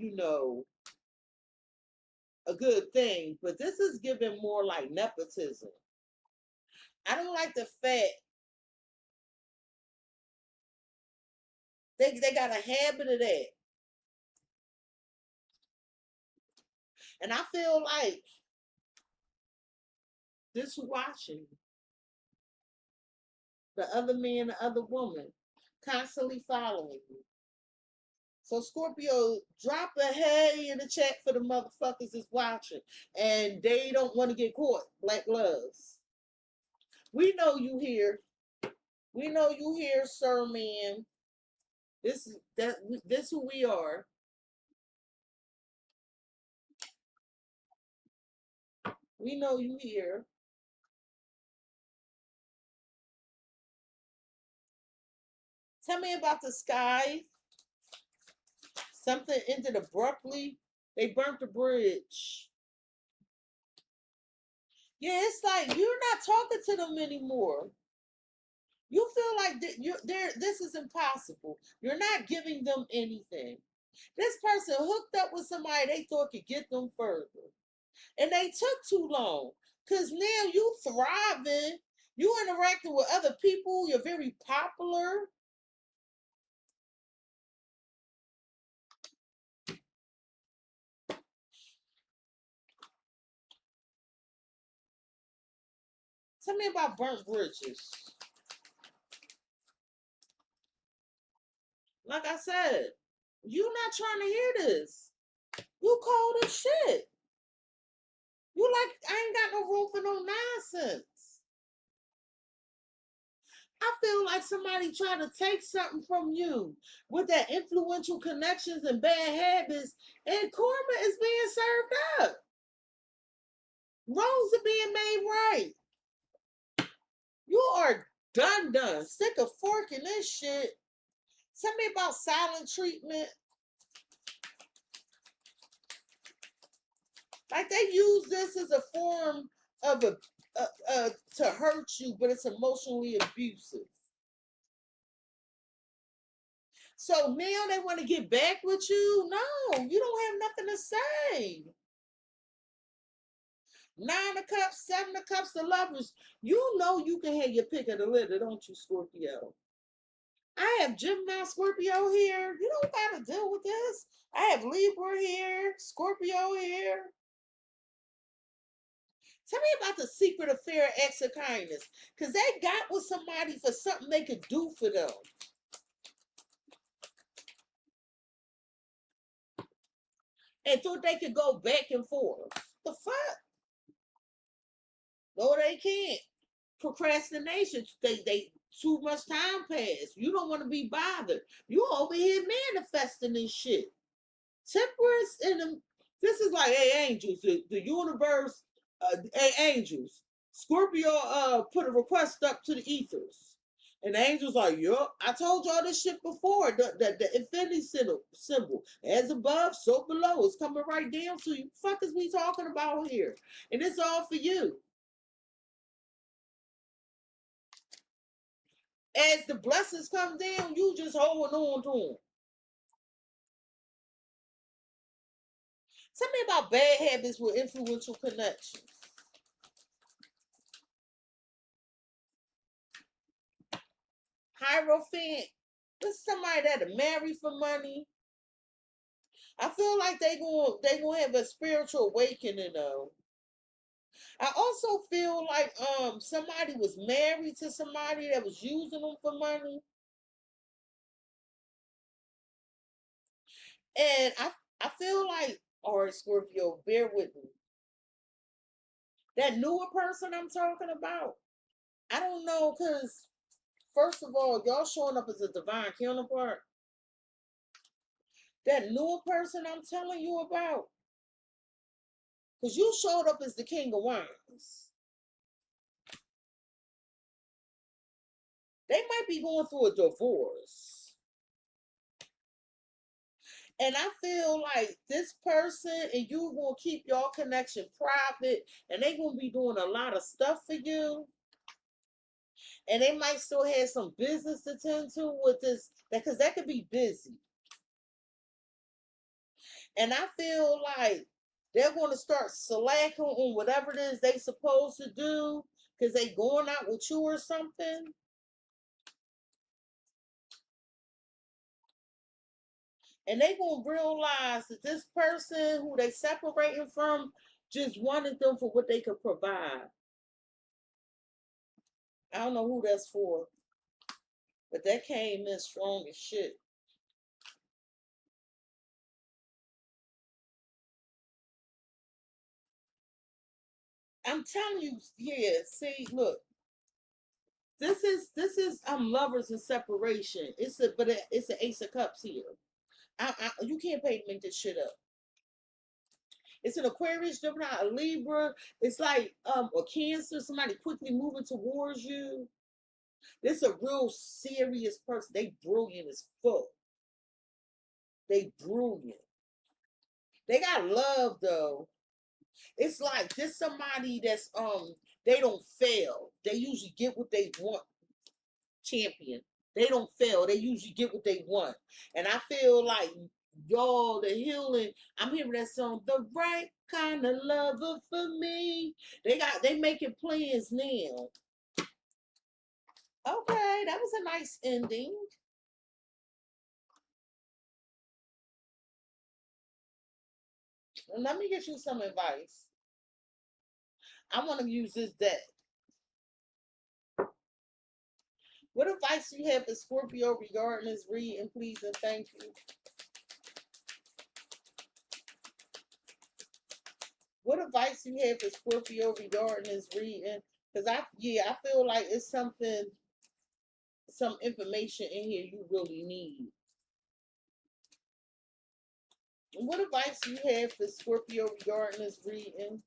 Speaker 2: a good thing, but this is giving more like nepotism. I don't like the fact they got a habit of that. And I feel like this who watching, the other man, the other woman, constantly following you. So Scorpio, drop a hey in the chat for the motherfuckers that's watching. And they don't want to get caught. Black loves. We know you here. We know you here, sir, man. This who we are. We know you here. Tell me about the skies. Something ended abruptly. They burnt the bridge. Yeah, it's like you're not talking to them anymore. You feel like this is impossible. You're not giving them anything. This person hooked up with somebody they thought could get them further. And they took too long. Because now you thriving. You interacting with other people. You're very popular. Tell me about burnt bridges. Like I said, You not trying to hear this. You cold as shit. You like, I ain't got no room for no nonsense. I feel like somebody trying to take something from you with that influential connections and bad habits, and karma is being served up. Wrongs are being made right. You are done. Stick a fork in this shit. Tell me about silent treatment. Like they use this as a form of to hurt you, but it's emotionally abusive. So now they want to get back with you? No, you don't have nothing to say. 9 of Cups, 7 of Cups, the Lovers. You know you can have your pick of the litter, don't you, Scorpio? I have Gemini, Scorpio here. You don't got to deal with this. I have Libra here, Scorpio here. Tell me about the secret affair, acts of kindness. Because they got with somebody for something they could do for them. And thought they could go back and forth. The fuck? No, they can't. Procrastination. They too much time passed. You don't want to be bothered. You over here manifesting this shit. Temperance and this is like, hey, angels, the universe, hey, angels. Scorpio put a request up to the ethers. And the angels like, yup, I told y'all this shit before. The infinity symbol, as above, so below. It's coming right down to you. Fuck is we talking about here? And it's all for you. As the blessings come down, you just holding on to them. Tell me about bad habits with influential connections. Hierophant. This is somebody that'll marry for money. I feel like they gonna have a spiritual awakening though. I also feel like somebody was married to somebody that was using them for money. And I feel like, all right, Scorpio, bear with me. That newer person I'm talking about, I don't know, because first of all, y'all showing up as a divine counterpart. That newer person I'm telling you about, because you showed up as the King of Wands. They might be going through a divorce. And I feel like this person and you going to keep your connection private, and they going to be doing a lot of stuff for you. And they might still have some business to tend to with this, because that could be busy. And I feel like they're going to start slacking on whatever it is they supposed to do because they going out with you or something. And they going to realize that this person who they separating from just wanted them for what they could provide. I don't know who that's for, but that came in strong as shit. I'm telling you, yeah, see, look. This is lovers in separation. It's an Ace of Cups here. You can't pay to make this shit up. It's an Aquarius, Gemini, a Libra. It's like a Cancer, somebody quickly moving towards you. This is a real serious person. They brilliant as fuck. They brilliant. They got love though. It's like this somebody that's they don't fail. They usually get what they want. Champion. They don't fail. They usually get what they want. And I feel like y'all, the healing, I'm hearing that song, the right kind of lover for me. They making plans now. Okay, that was a nice ending. Let me get you some advice. I want to use this deck. What advice do you have for Scorpio regarding this reading, please and thank you? What advice you have for Scorpio regarding this reading? Because I feel like it's something, some information in here you really need. What advice you have for Scorpio regarding this reading?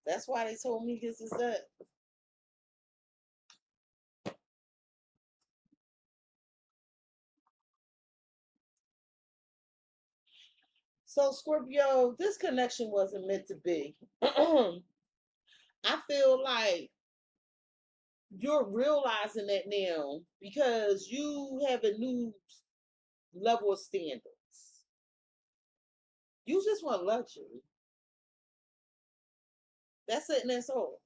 Speaker 2: That's why they told me this is that. So Scorpio, this connection wasn't meant to be. I feel like you're realizing that now because you have a new level of standards. You just want luxury. That's it and that's all.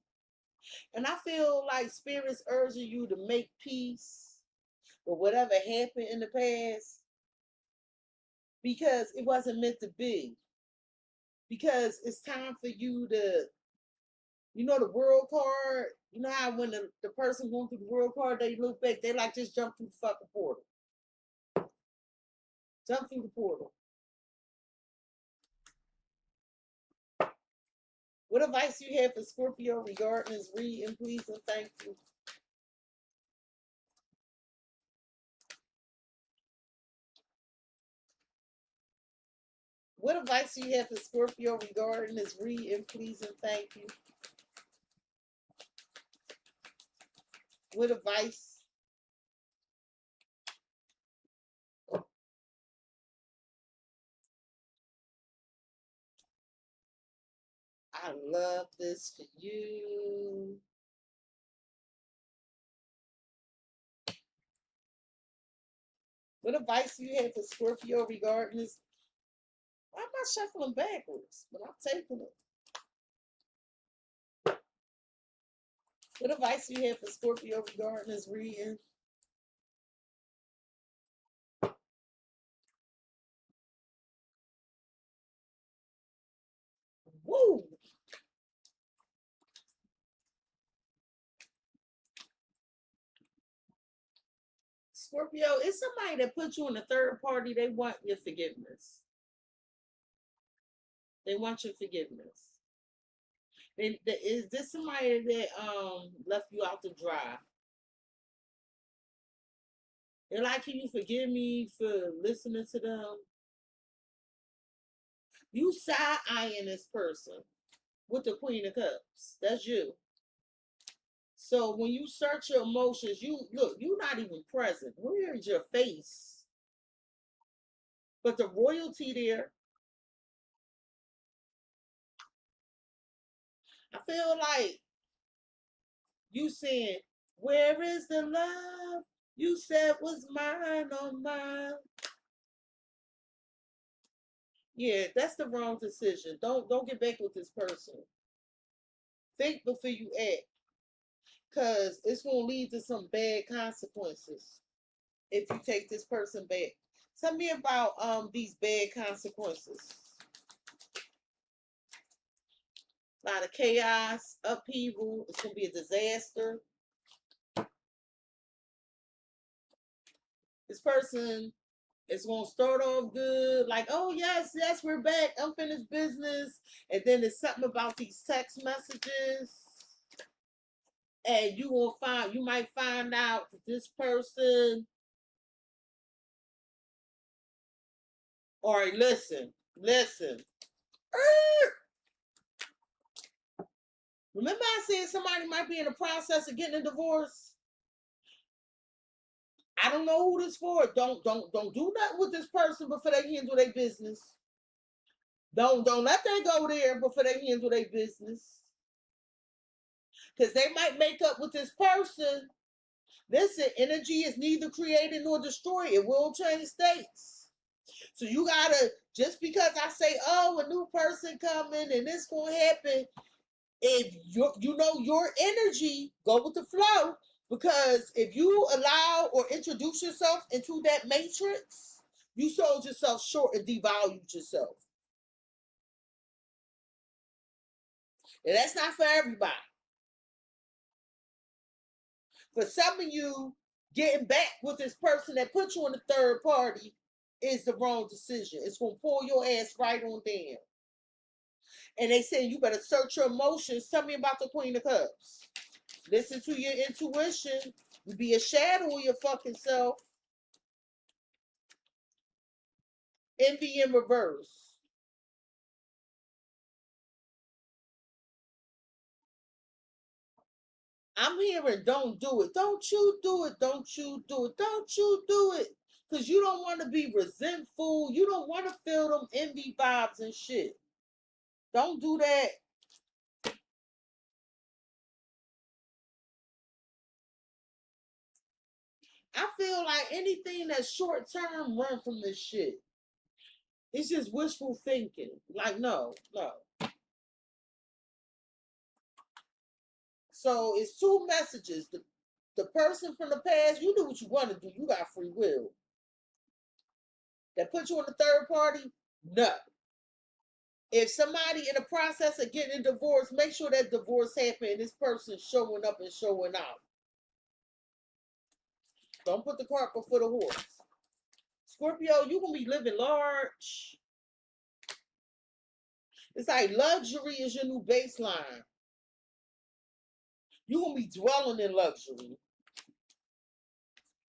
Speaker 2: And I feel like Spirit's urging you to make peace with whatever happened in the past because it wasn't meant to be. Because it's time for you to, you know, the world card. You know how when the person going through the world card, they look back, they like just jump through the fucking portal. Jump through the portal. What advice you have for Scorpio regarding this reading, please and thank you. What advice you have for Scorpio regarding this reading, please and thank you. What advice? I love this for you. What advice do you have for Scorpio regarding this? Why am I shuffling backwards? But I'm taking it. What advice do you have for Scorpio regarding this reading? Woo! Scorpio, it's somebody that put you in a third party. They want your forgiveness. They want your forgiveness. Is this somebody that left you out to dry? They're like, can you forgive me for listening to them? You side-eyeing this person with the Queen of Cups. That's you. So when you search your emotions, you look, you're not even present. Where is your face? But the royalty there, I feel like you saying, where is the love you said was mine on mine? Yeah, that's the wrong decision. Don't get back with this person. Think before you act. Because it's going to lead to some bad consequences if you take this person back. Tell me about these bad consequences. A lot of chaos, upheaval. It's going to be a disaster. This person is going to start off good, like, oh, yes, we're back, unfinished business. And then there's something about these text messages. And you might find out that this person, all right, listen. Remember I said somebody might be in the process of getting a divorce? I don't know who this for. Don't do nothing with this person before they handle their business. Don't let them go there before they handle their business. Because they might make up with this person. Listen, energy is neither created nor destroyed. It will change states. So you gotta, just because I say, oh, a new person coming and this gonna happen, if you know your energy, go with the flow. Because if you allow or introduce yourself into that matrix, you sold yourself short and devalued yourself. And that's not for everybody. For some of you, getting back with this person that put you in the third party is the wrong decision. It's going to pull your ass right on down. And they saying you better search your emotions. Tell me about the Queen of Cups. Listen to your intuition. You be a shadow of your fucking self. Envy in reverse. I'm hearing don't do it. Don't you do it. Don't you do it. Don't you do it. Because you don't want to be resentful. You don't want to feel them envy vibes and shit. Don't do that. I feel like anything that's short term, run from this shit. It's just wishful thinking. Like, no. So it's two messages. The person from the past, you do what you want to do. You got free will. That put you on the third party? No. If somebody in the process of getting a divorce, make sure that divorce happened and this person showing up and showing out. Don't put the cart before the horse. Scorpio, you're going to be living large. It's like luxury is your new baseline. You're going to be dwelling in luxury.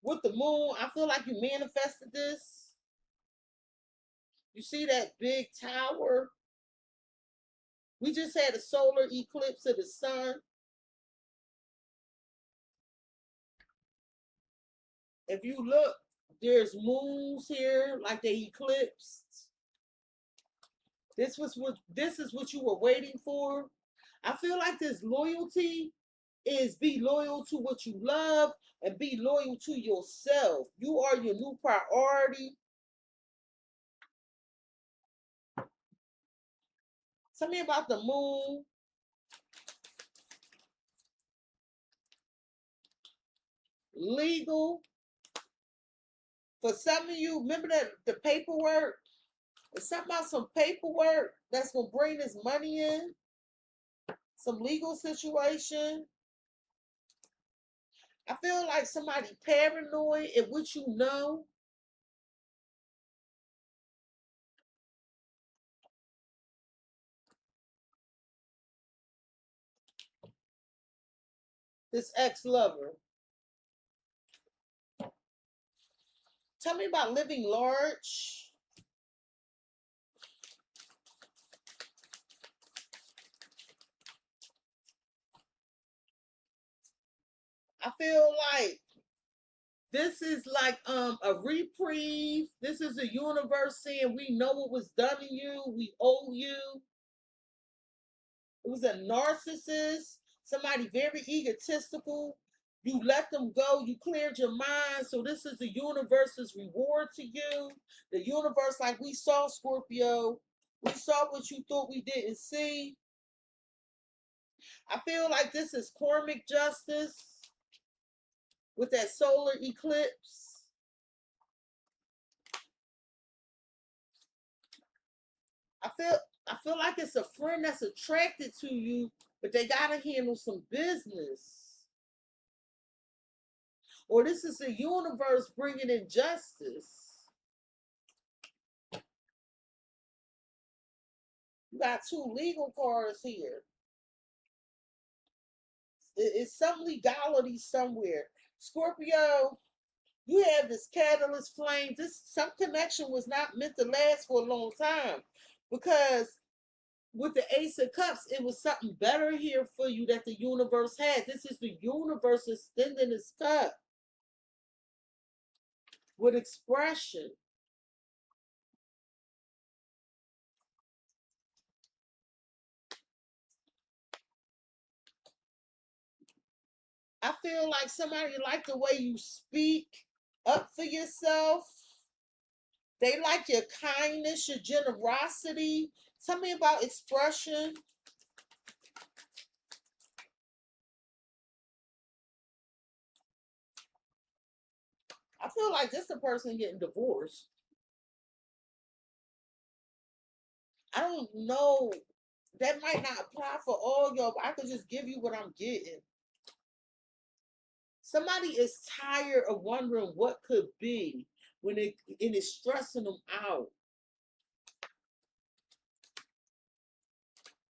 Speaker 2: With the moon, I feel like you manifested this. You see that big tower? We just had a solar eclipse of the sun. If you look, there's moons here, like they eclipsed. This is what you were waiting for. I feel like this loyalty is be loyal to what you love and be loyal to yourself. You are your new priority. Tell me about the moon. Legal. For some of you, remember that the paperwork? It's something about some paperwork that's going to bring this money in. Some legal situation. I feel like somebody paranoid at what you know. This ex-lover. Tell me about living large. I feel like this is like a reprieve. This is a universe saying we know what was done to you. We owe you. It was a narcissist, somebody very egotistical. You let them go. You cleared your mind. So this is the universe's reward to you. The universe, like we saw, Scorpio. We saw what you thought we didn't see. I feel like this is karmic justice with that solar eclipse. I feel like it's a friend that's attracted to you, but they gotta handle some business. Or this is the universe bringing in justice. You got two legal cards here. It's some legality somewhere. Scorpio, you have this catalyst flame. Some connection was not meant to last for a long time, because with the Ace of Cups, it was something better here for you that the universe had. This is the universe extending its cup with expression. I feel like somebody like the way you speak up for yourself. They like your kindness, your generosity. Tell me about expression. I feel like this is a person getting divorced. I don't know. That might not apply for all y'all, but I could just give you what I'm getting. Somebody is tired of wondering what could be. when it is stressing them out.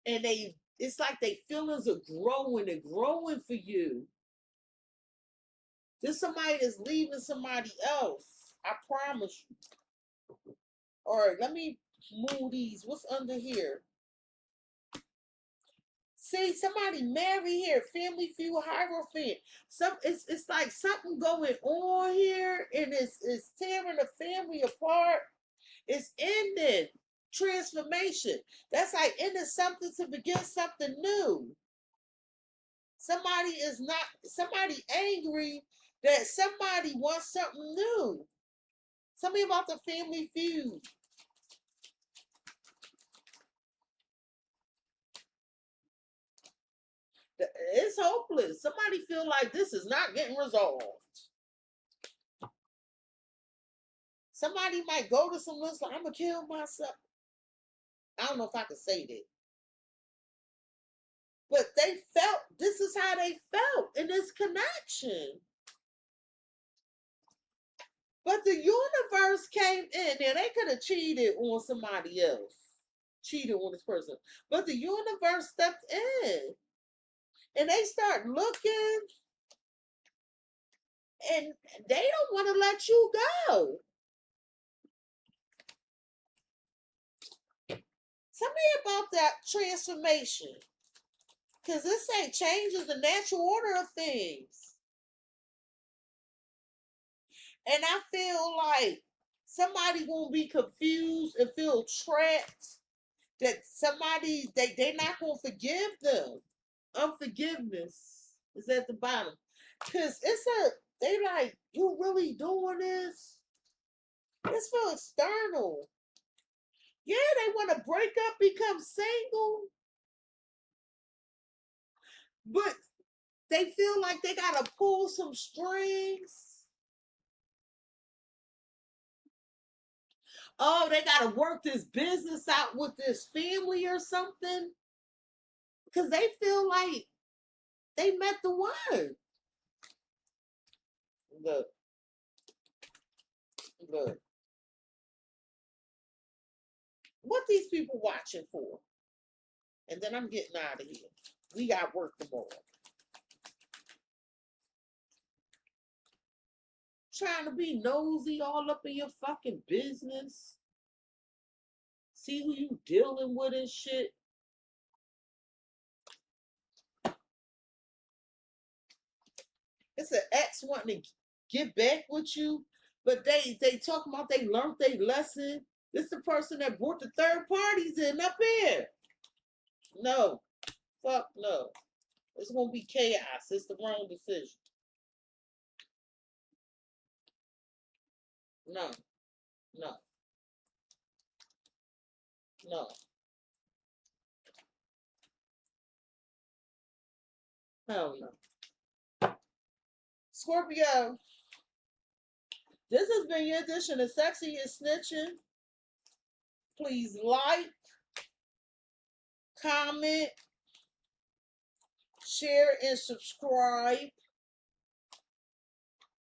Speaker 2: And it's like they feelings are growing and growing for you. There's somebody that's leaving somebody else. I promise you. All right, let me move these. What's under here? See, somebody married here. Family feud, hierophant. It's like something going on here, and it's tearing the family apart. It's ending. Transformation. That's like ending something to begin something new. Somebody angry that somebody wants something new. Something about the family feud. It's hopeless. Somebody feel like this is not getting resolved. Somebody might go to some list like, I'm going to kill myself. I don't know if I can say that. But they felt, this is how they felt in this connection. But the universe came in there. They could have cheated on somebody else. Cheated on this person. But the universe stepped in. And they start looking. And they don't want to let you go. Tell me about that transformation. Because this ain't changes the natural order of things. And I feel like somebody gonna be confused and feel trapped. That somebody, they're not gonna forgive them. Unforgiveness is at the bottom. Because they like, you really doing this? It's for external. Yeah, they want to break up, become single. But they feel like they got to pull some strings. Oh, they got to work this business out with this family or something. Because they feel like they met the one. Look. What these people watching for? And then I'm getting out of here. We got work tomorrow. Trying to be nosy all up in your fucking business. See who you dealing with and shit. It's an ex wanting to get back with you, but they talk about they learned their lesson. This is the person that brought the third parties in up here. No. Fuck no. It's going to be chaos. It's the wrong decision. No. No. No. Hell no. Scorpio, this has been your edition of Cexxi and Snitching. Please like, comment, share, and subscribe.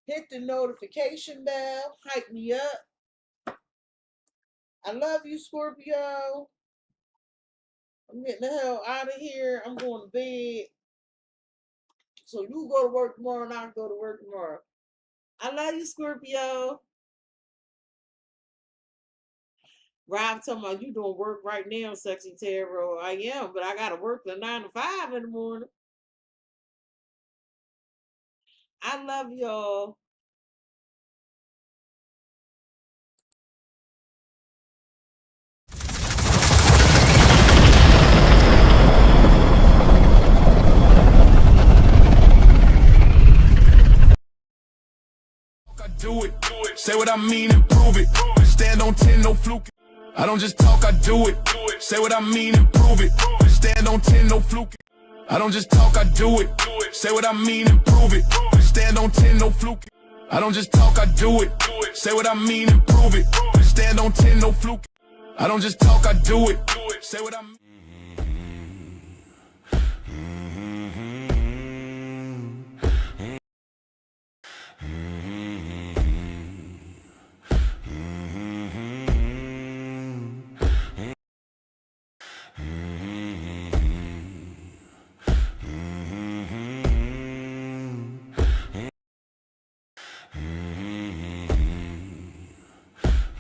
Speaker 2: Hit the notification bell. Hype me up. I love you, Scorpio. I'm getting the hell out of here. I'm going to bed. So you go to work tomorrow and I go to work tomorrow. I love you, Scorpio. Rob talking about you doing work right now, CexxiTarot. I am, but I got to work till 9 to 5 in the morning. I love y'all.
Speaker 1: Do it, say what I mean and prove it. Stand on 10, no fluke. I don't just talk, I do it. Say what I mean and prove it. Stand on 10, no fluke. I don't just talk, I do it. Say what I mean and prove it. Stand on 10, no fluke. I don't just talk, I do it. Say what I mean and prove it. Stand on 10, no fluke. I don't just talk, I do it. Say what I mean.